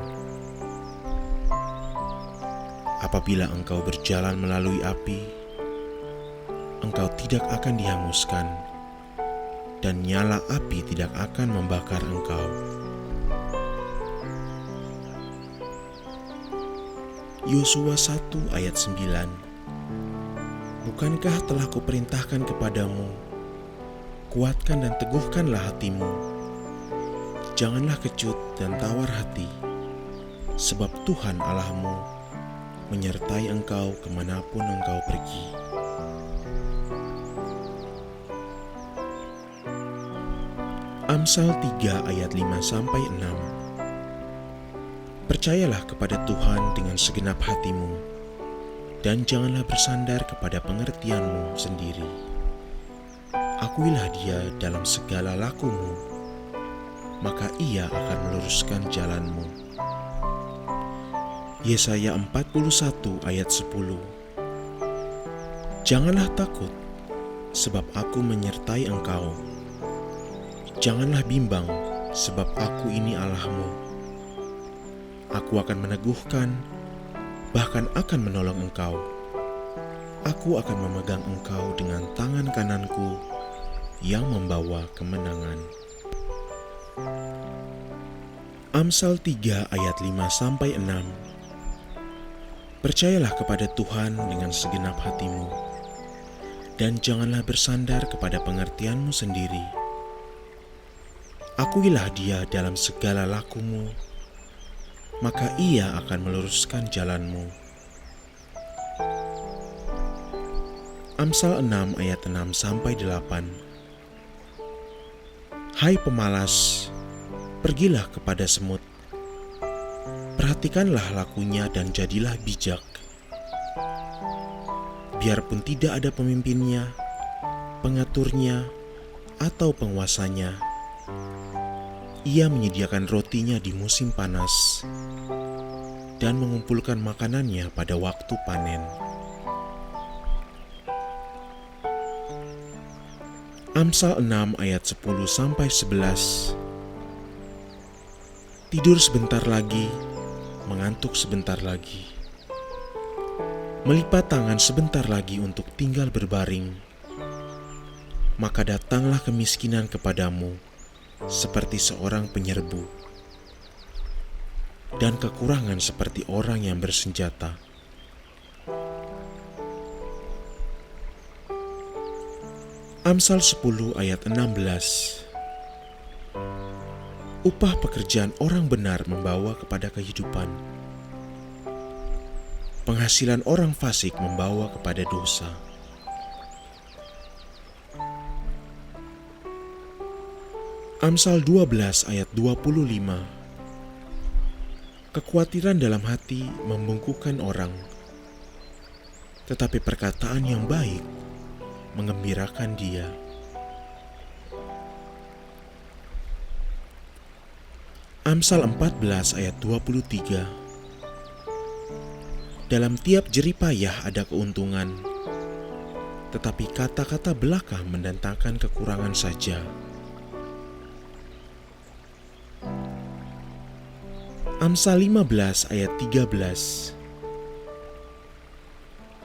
Apabila engkau berjalan melalui api, engkau tidak akan dihanguskan, dan nyala api tidak akan membakar engkau. Yosua 1 ayat 9. Bukankah telah kuperintahkan kepadamu, kuatkan dan teguhkanlah hatimu. Janganlah kecut dan tawar hati, sebab Tuhan Allahmu menyertai engkau kemanapun engkau pergi. Amsal 3 ayat 5-6. Percayalah kepada Tuhan dengan segenap hatimu, dan janganlah bersandar kepada pengertianmu sendiri. Akuilah Dia dalam segala lakumu, maka Ia akan meluruskan jalanmu. Yesaya 41 ayat 10. Janganlah takut, sebab aku menyertai engkau. Janganlah bimbang, sebab aku ini Allahmu. Aku akan meneguhkan, bahkan akan menolong engkau. Aku akan memegang engkau dengan tangan kananku yang membawa kemenangan. Amsal 3 ayat 5-6. Percayalah kepada Tuhan dengan segenap hatimu, dan janganlah bersandar kepada pengertianmu sendiri. Akuilah Dia dalam segala lakumu, maka Ia akan meluruskan jalanmu. Amsal 6 ayat 6-8. Hai pemalas, pergilah kepada semut, perhatikanlah lakunya dan jadilah bijak. Biarpun tidak ada pemimpinnya, pengaturnya, atau penguasanya, Ia menyediakan rotinya di musim panas dan mengumpulkan makanannya pada waktu panen. Amsal 6 ayat 10-11. Tidur sebentar lagi, mengantuk sebentar lagi. Melipat tangan sebentar lagi untuk tinggal berbaring. Maka datanglah kemiskinan kepadamu seperti seorang penyerbu, dan kekurangan seperti orang yang bersenjata. Amsal 10 ayat 16. Upah pekerjaan orang benar membawa kepada kehidupan. Penghasilan orang fasik membawa kepada dosa. Amsal 12 ayat 25. Kekhawatiran dalam hati membungkukkan orang, tetapi perkataan yang baik menggembirakan dia. Amsal 14 ayat 23. Dalam tiap jerih payah ada keuntungan, tetapi kata-kata belaka mendatangkan kekurangan saja. Amsal 15 ayat 13.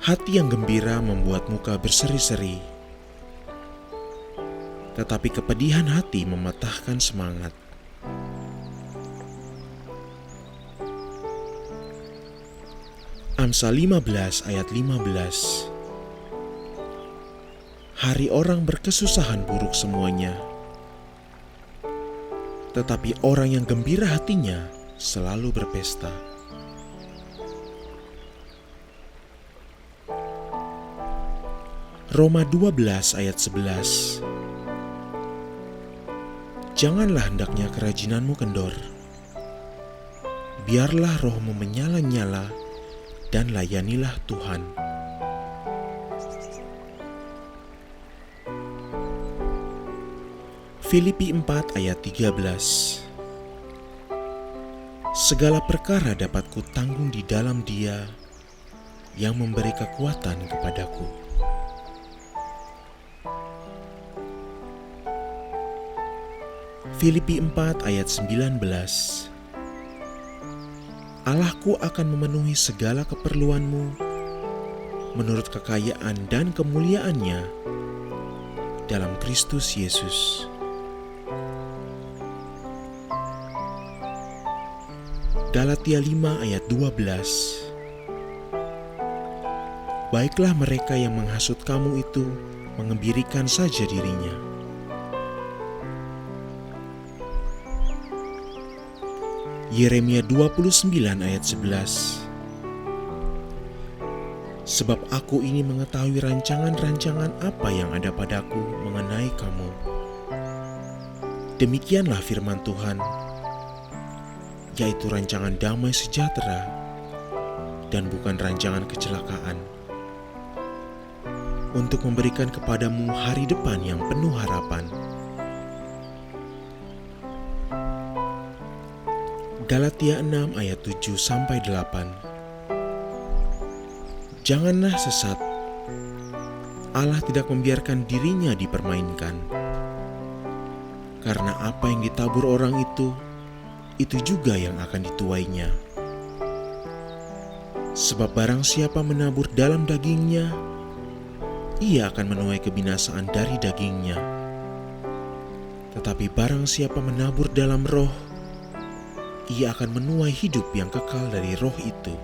Hati yang gembira membuat muka berseri-seri, tetapi kepedihan hati mematahkan semangat. Amsal 15 ayat 15. Hari orang berkesusahan buruk semuanya, tetapi orang yang gembira hatinya selalu berpesta. Roma 12 ayat 11. Janganlah hendaknya kerajinanmu kendor. Biarlah rohmu menyala-nyala dan layanilah Tuhan. Filipi 4 ayat 13. Segala perkara dapat kutanggung di dalam Dia yang memberi kekuatan kepadaku. Filipi 4 ayat 19. Allahku akan memenuhi segala keperluanmu menurut kekayaan dan kemuliaannya dalam Kristus Yesus. Galatia 5 ayat 12. Baiklah mereka yang menghasut kamu itu mengembirikan saja dirinya. Yeremia 29 ayat 11. Sebab aku ini mengetahui rancangan-rancangan apa yang ada padaku mengenai kamu. Demikianlah firman Tuhan, yaitu rancangan damai sejahtera dan bukan rancangan kecelakaan, untuk memberikan kepadamu hari depan yang penuh harapan. Galatia 6 ayat 7-8. Janganlah sesat. Allah tidak membiarkan dirinya dipermainkan. Karena apa yang ditabur orang itu juga yang akan dituainya. Sebab barang siapa menabur dalam dagingnya, ia akan menuai kebinasaan dari dagingnya. Tetapi barang siapa menabur dalam roh, ia akan menuai hidup yang kekal dari roh itu.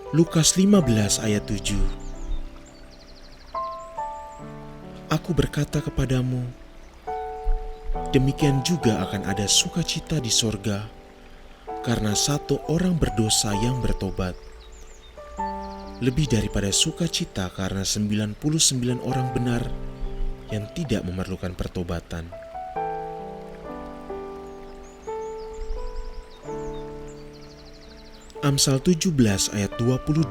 Lukas 15 ayat 7. Aku berkata kepadamu, demikian juga akan ada sukacita di sorga karena satu orang berdosa yang bertobat, lebih daripada sukacita karena 99 orang benar yang tidak memerlukan pertobatan. Amsal 17 ayat 22.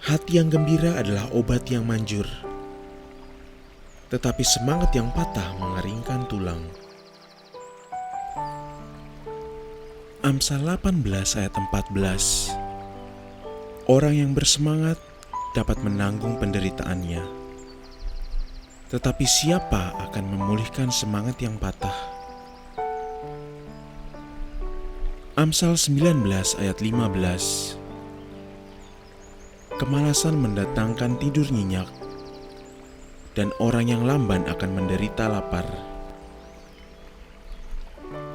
Hati yang gembira adalah obat yang manjur, tetapi semangat yang patah mengeringkan tulang. Amsal 18 ayat 14. Orang yang bersemangat dapat menanggung penderitaannya, tetapi siapa akan memulihkan semangat yang patah? Amsal 19 ayat 15. Kemalasan mendatangkan tidur nyenyak, dan orang yang lamban akan menderita lapar.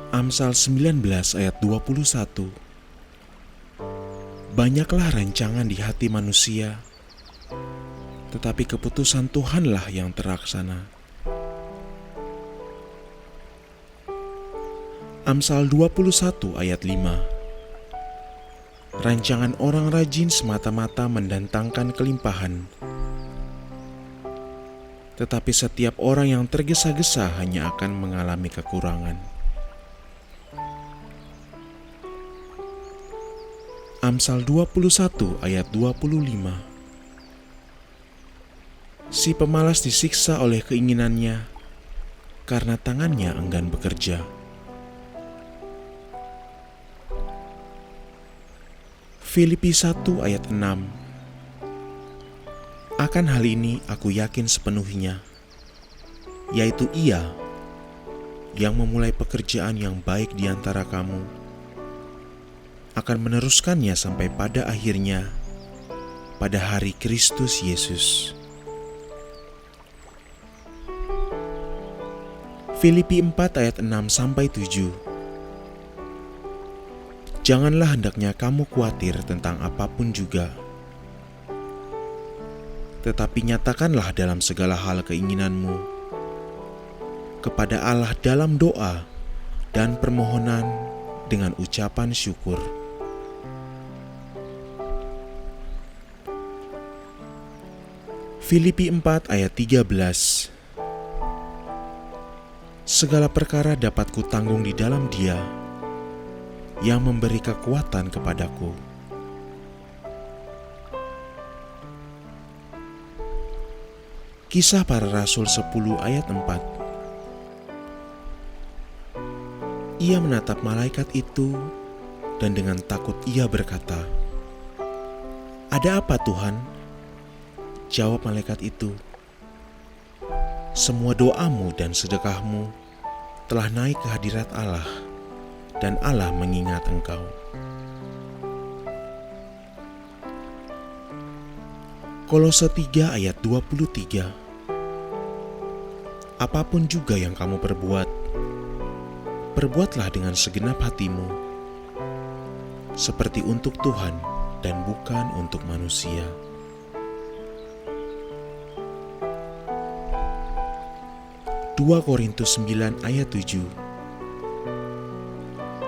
Amsal 19 ayat 21. Banyaklah rancangan di hati manusia, tetapi keputusan Tuhanlah yang terlaksana. Amsal 21 ayat 5. Rancangan orang rajin semata-mata mendatangkan kelimpahan, tetapi setiap orang yang tergesa-gesa hanya akan mengalami kekurangan. Amsal 21 ayat 25. Si pemalas disiksa oleh keinginannya, karena tangannya enggan bekerja. Filipi 1 ayat 6. Akan hal ini aku yakin sepenuhnya, yaitu Ia yang memulai pekerjaan yang baik di antara kamu akan meneruskannya sampai pada akhirnya pada hari Kristus Yesus. Filipi 4 ayat 6-7. Janganlah hendaknya kamu khawatir tentang apapun juga, tetapi nyatakanlah dalam segala hal keinginanmu kepada Allah dalam doa dan permohonan dengan ucapan syukur. Filipi 4 ayat 13. Segala perkara dapat kutanggung di dalam Dia yang memberi kekuatan kepadaku. Kisah Para Rasul 10 ayat 4. Ia menatap malaikat itu dan dengan takut ia berkata, "Ada apa, Tuhan?" Jawab malaikat itu, "Semua doamu dan sedekahmu telah naik ke hadirat Allah, dan Allah mengingat engkau." Kolose 3 ayat 23. Apapun juga yang kamu perbuat, perbuatlah dengan segenap hatimu, seperti untuk Tuhan dan bukan untuk manusia. 2 Korintus 9 ayat 7.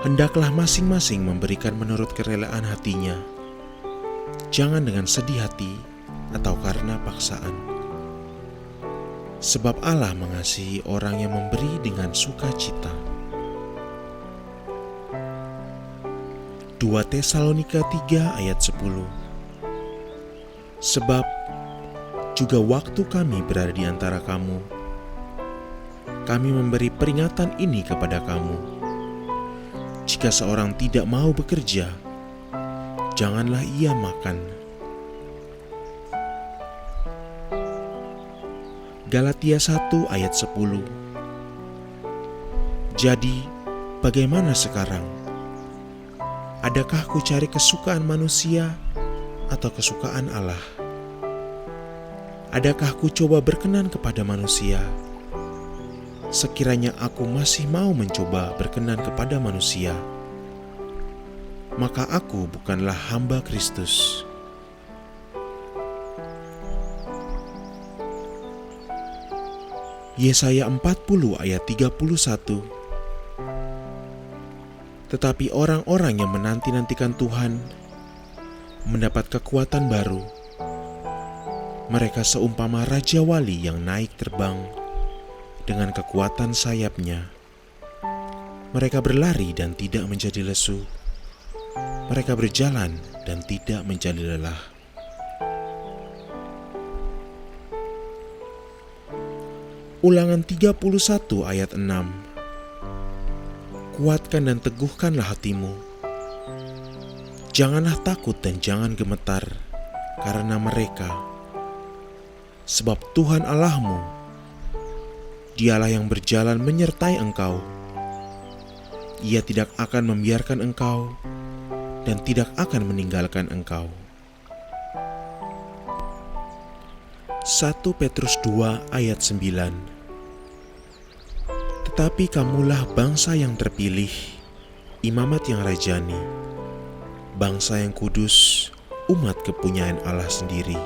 Hendaklah masing-masing memberikan menurut kerelaan hatinya, jangan dengan sedih hati atau karena paksaan. Sebab Allah mengasihi orang yang memberi dengan sukacita. 2 Tesalonika 3 ayat 10. Sebab juga waktu kami berada di antara kamu, kami memberi peringatan ini kepada kamu. Jika seorang tidak mau bekerja, janganlah ia makan. Galatia 1 ayat 10. Jadi, bagaimana sekarang? Adakah ku cari kesukaan manusia atau kesukaan Allah? Adakah ku coba berkenan kepada manusia? Sekiranya aku masih mau mencoba berkenan kepada manusia, maka aku bukanlah hamba Kristus. Yesaya 40 ayat 31. Tetapi orang-orang yang menanti-nantikan Tuhan mendapat kekuatan baru. Mereka seumpama raja wali yang naik terbang dengan kekuatan sayapnya. Mereka berlari dan tidak menjadi lesu. Mereka berjalan dan tidak menjadi lelah. Ulangan 31 ayat 6. Kuatkan dan teguhkanlah hatimu. Janganlah takut dan jangan gemetar karena mereka, sebab Tuhan Allahmu, Dialah yang berjalan menyertai engkau. Ia tidak akan membiarkan engkau dan tidak akan meninggalkan engkau. 1 Petrus 2 ayat 9. Tetapi kamulah bangsa yang terpilih, imamat yang rajani, bangsa yang kudus, umat kepunyaan Allah sendiri,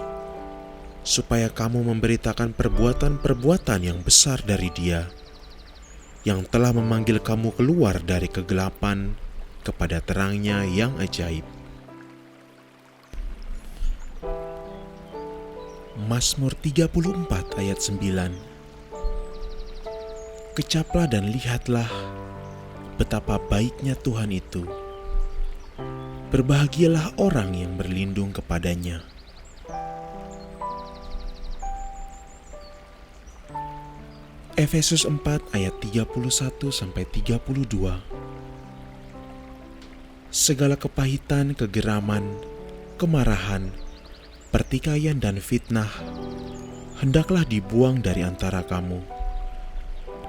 supaya kamu memberitakan perbuatan-perbuatan yang besar dari Dia, yang telah memanggil kamu keluar dari kegelapan kepada terang-Nya yang ajaib. Mazmur 34 ayat 9. Kecaplah dan lihatlah betapa baiknya Tuhan itu. Berbahagialah orang yang berlindung kepadanya. Efesus 4 ayat 31-32. Segala kepahitan, kegeraman, kemarahan, pertikaian dan fitnah hendaklah dibuang dari antara kamu.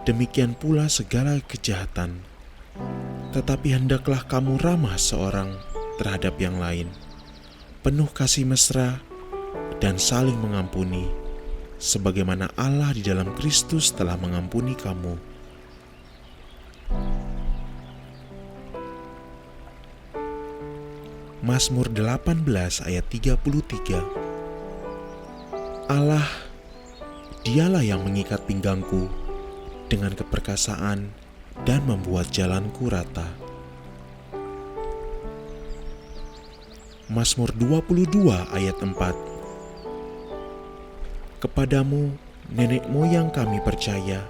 Demikian pula segala kejahatan. Tetapi hendaklah kamu ramah seorang terhadap yang lain, penuh kasih mesra dan saling mengampuni, sebagaimana Allah di dalam Kristus telah mengampuni kamu. Mazmur 18 ayat 33. Allah, Dialah yang mengikat pinggangku dengan keperkasaan dan membuat jalanku rata. Mazmur 22 ayat 4. Kepadamu nenek moyang kami percaya.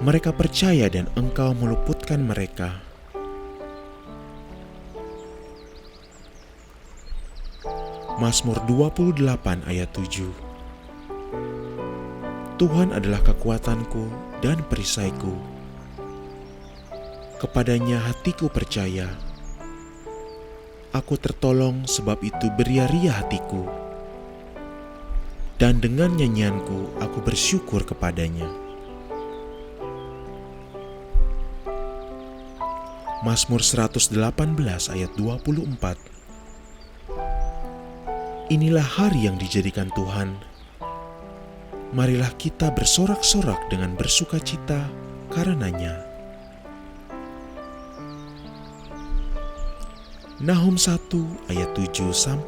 Mereka percaya dan Engkau meluputkan mereka. Mazmur 28 ayat 7. Tuhan adalah kekuatanku dan perisaiku. Kepadanya hatiku percaya. Aku tertolong, sebab itu beria-ria hatiku. Dan dengan nyanyianku aku bersyukur kepadanya. Mazmur 118 ayat 24. Inilah hari yang dijadikan Tuhan. Marilah kita bersorak-sorak dengan bersukacita karenanya. Nahum 1 ayat 7-8.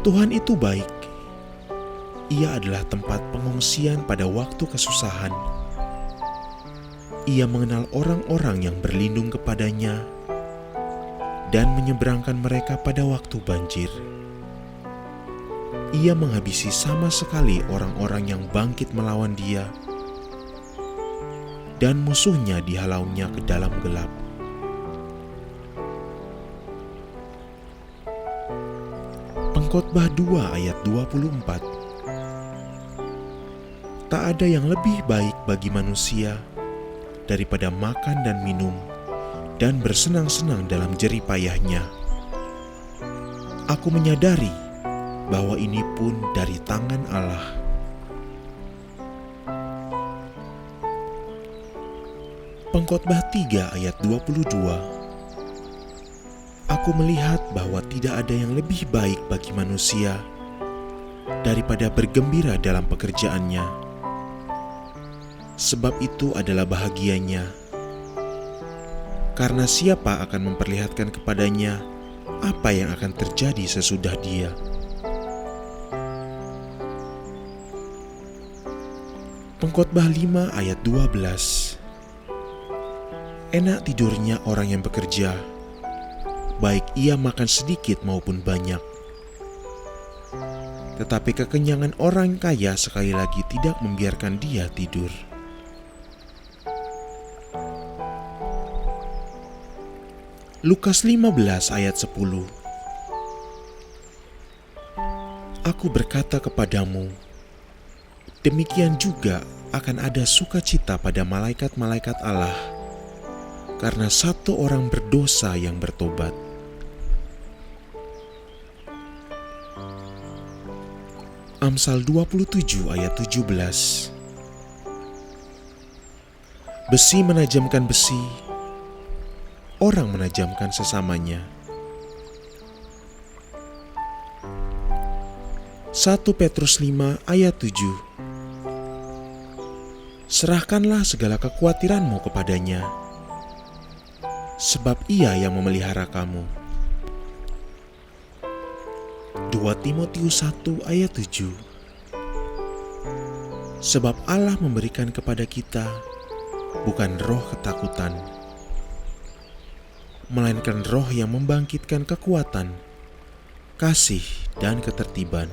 Tuhan itu baik. Ia adalah tempat pengungsian pada waktu kesusahan. Ia mengenal orang-orang yang berlindung kepadanya dan menyeberangkan mereka pada waktu banjir. Ia menghabisi sama sekali orang-orang yang bangkit melawan Dia, dan musuhnya dihalaunya ke dalam gelap. Pengkhotbah 2 ayat 24. Tak ada yang lebih baik bagi manusia daripada makan dan minum dan bersenang-senang dalam jerih payahnya. Aku menyadari bahwa ini pun dari tangan Allah. Pengkhotbah 3 ayat 22. Aku melihat bahwa tidak ada yang lebih baik bagi manusia daripada bergembira dalam pekerjaannya, sebab itu adalah bahagianya. Karena siapa akan memperlihatkan kepadanya apa yang akan terjadi sesudah dia? Pengkhotbah 5 ayat 12. Enak tidurnya orang yang bekerja, baik ia makan sedikit maupun banyak. Tetapi kekenyangan orang kaya sekali lagi tidak membiarkan dia tidur. Lukas 15 ayat 10. Aku berkata kepadamu, demikian juga akan ada sukacita pada malaikat-malaikat Allah karena satu orang berdosa yang bertobat. Amsal 27 ayat 17. Besi menajamkan besi, orang menajamkan sesamanya. 1 Petrus 5 ayat 7. Serahkanlah segala kekhawatiranmu kepadanya, sebab Ia yang memelihara kamu. 2 Timotius 1 ayat 7. Sebab Allah memberikan kepada kita bukan roh ketakutan, melainkan roh yang membangkitkan kekuatan, kasih, dan ketertiban.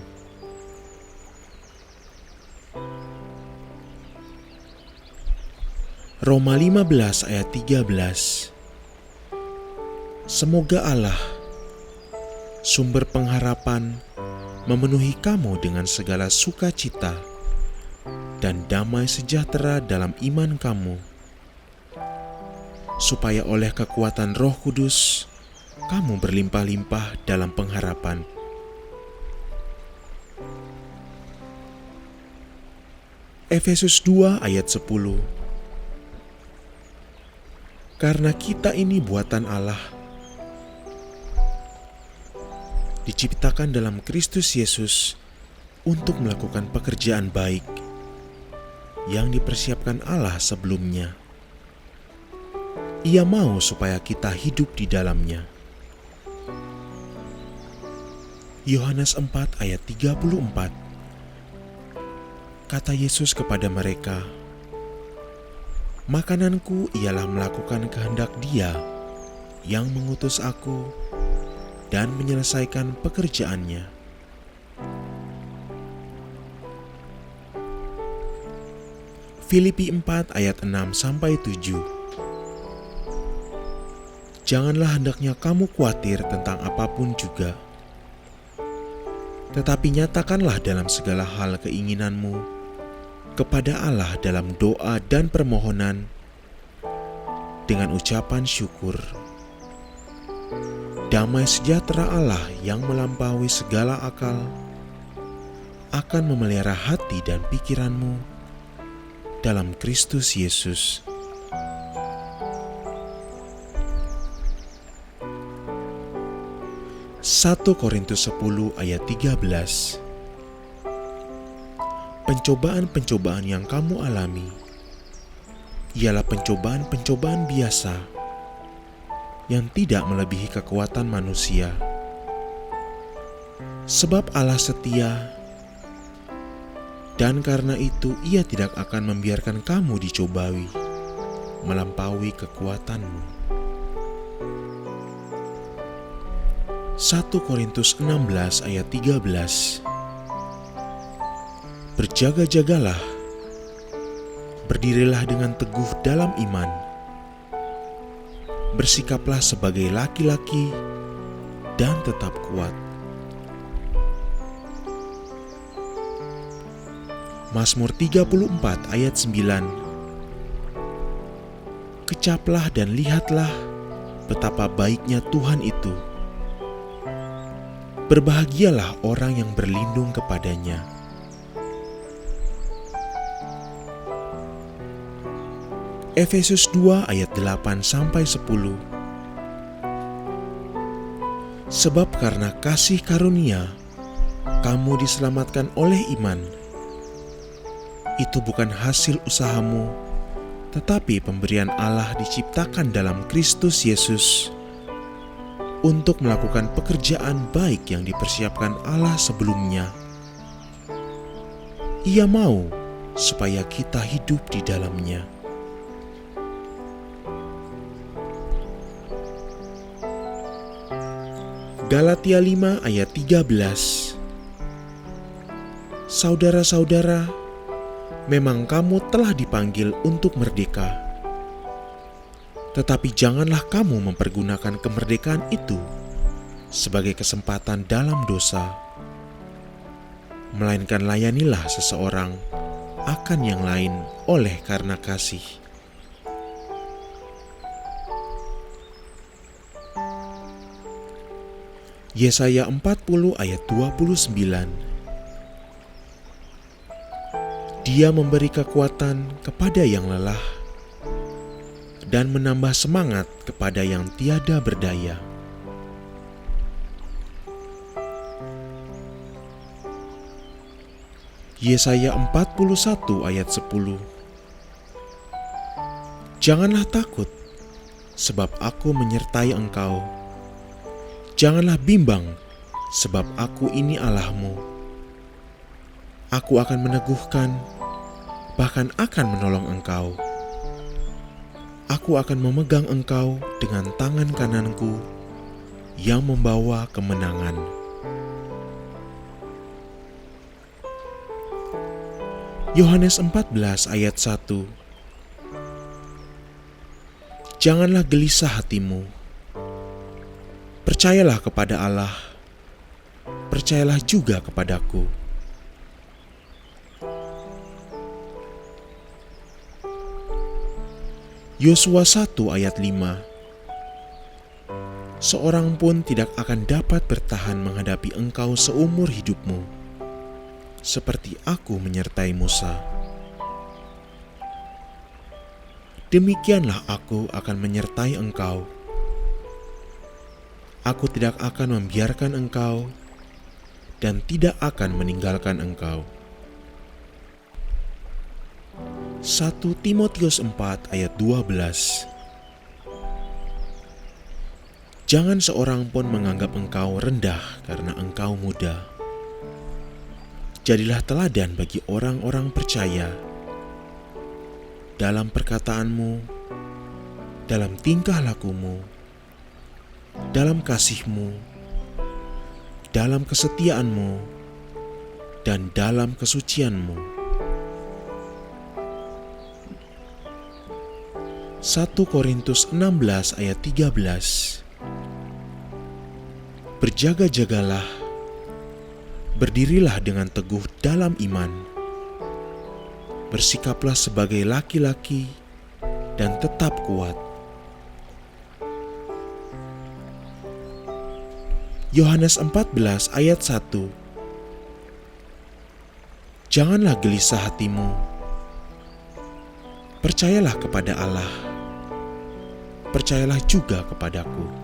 Roma 15 ayat 13. Semoga Allah, sumber pengharapan, memenuhi kamu dengan segala sukacita dan damai sejahtera dalam iman kamu, supaya oleh kekuatan Roh Kudus kamu berlimpah-limpah dalam pengharapan. Efesus 2 ayat 10. Karena kita ini buatan Allah, diciptakan dalam Kristus Yesus untuk melakukan pekerjaan baik yang dipersiapkan Allah sebelumnya. Ia mau supaya kita hidup di dalamnya. Yohanes 4 ayat 34. Kata Yesus kepada mereka, makananku ialah melakukan kehendak Dia yang mengutus aku dan menyelesaikan pekerjaannya. Filipi 4 ayat 6-7. Janganlah hendaknya kamu khawatir tentang apapun juga, tetapi nyatakanlah dalam segala hal keinginanmu kepada Allah dalam doa dan permohonan dengan ucapan syukur. Damai sejahtera Allah yang melampaui segala akal akan memelihara hati dan pikiranmu dalam Kristus Yesus. Satu Korintus 10 ayat 13. Pencobaan-pencobaan yang kamu alami ialah pencobaan-pencobaan biasa yang tidak melebihi kekuatan manusia. Sebab Allah setia, dan karena itu Ia tidak akan membiarkan kamu dicobai melampaui kekuatanmu. 1 Korintus 16 ayat 13. Berjaga-jagalah, berdirilah dengan teguh dalam iman, bersikaplah sebagai laki-laki dan tetap kuat. Mazmur 34 ayat 9. Kecaplah dan lihatlah betapa baiknya Tuhan itu. Berbahagialah orang yang berlindung kepadanya. Efesus 2 ayat 8-10. Sebab karena kasih karunia kamu diselamatkan oleh iman. Itu bukan hasil usahamu, tetapi pemberian Allah diciptakan dalam Kristus Yesus untuk melakukan pekerjaan baik yang dipersiapkan Allah sebelumnya. Ia mau supaya kita hidup di dalamnya. Galatia 5 ayat 13. Saudara-saudara, memang kamu telah dipanggil untuk merdeka. Tetapi janganlah kamu mempergunakan kemerdekaan itu sebagai kesempatan dalam dosa, melainkan layanilah seseorang akan yang lain oleh karena kasih. Yesaya 40 ayat 29. Dia memberi kekuatan kepada yang lelah dan menambah semangat kepada yang tiada berdaya. Yesaya 41 ayat 10. Janganlah takut, sebab aku menyertai engkau. Janganlah bimbang, sebab aku ini Allahmu. Aku akan meneguhkan, bahkan akan menolong engkau. Aku akan memegang engkau dengan tangan kananku yang membawa kemenangan. Yohanes 14 ayat 1. Janganlah gelisah hatimu. Percayalah kepada Allah. Percayalah juga kepadaku. Yosua 1 ayat 5. Seorang pun tidak akan dapat bertahan menghadapi engkau seumur hidupmu, seperti aku menyertai Musa. Demikianlah aku akan menyertai engkau. Aku tidak akan membiarkan engkau dan tidak akan meninggalkan engkau. 1 Timotius 4 ayat 12. Jangan seorang pun menganggap engkau rendah karena engkau muda. Jadilah teladan bagi orang-orang percaya dalam perkataanmu, dalam tingkah lakumu, dalam kasihmu, dalam kesetiaanmu, dan dalam kesucianmu. 1 Korintus 16 ayat 13. Berjaga-jagalah, berdirilah dengan teguh dalam iman, bersikaplah sebagai laki-laki dan tetap kuat. Yohanes 14 ayat 1. Janganlah gelisah hatimu. Percayalah kepada Allah. Percayalah juga kepadaku.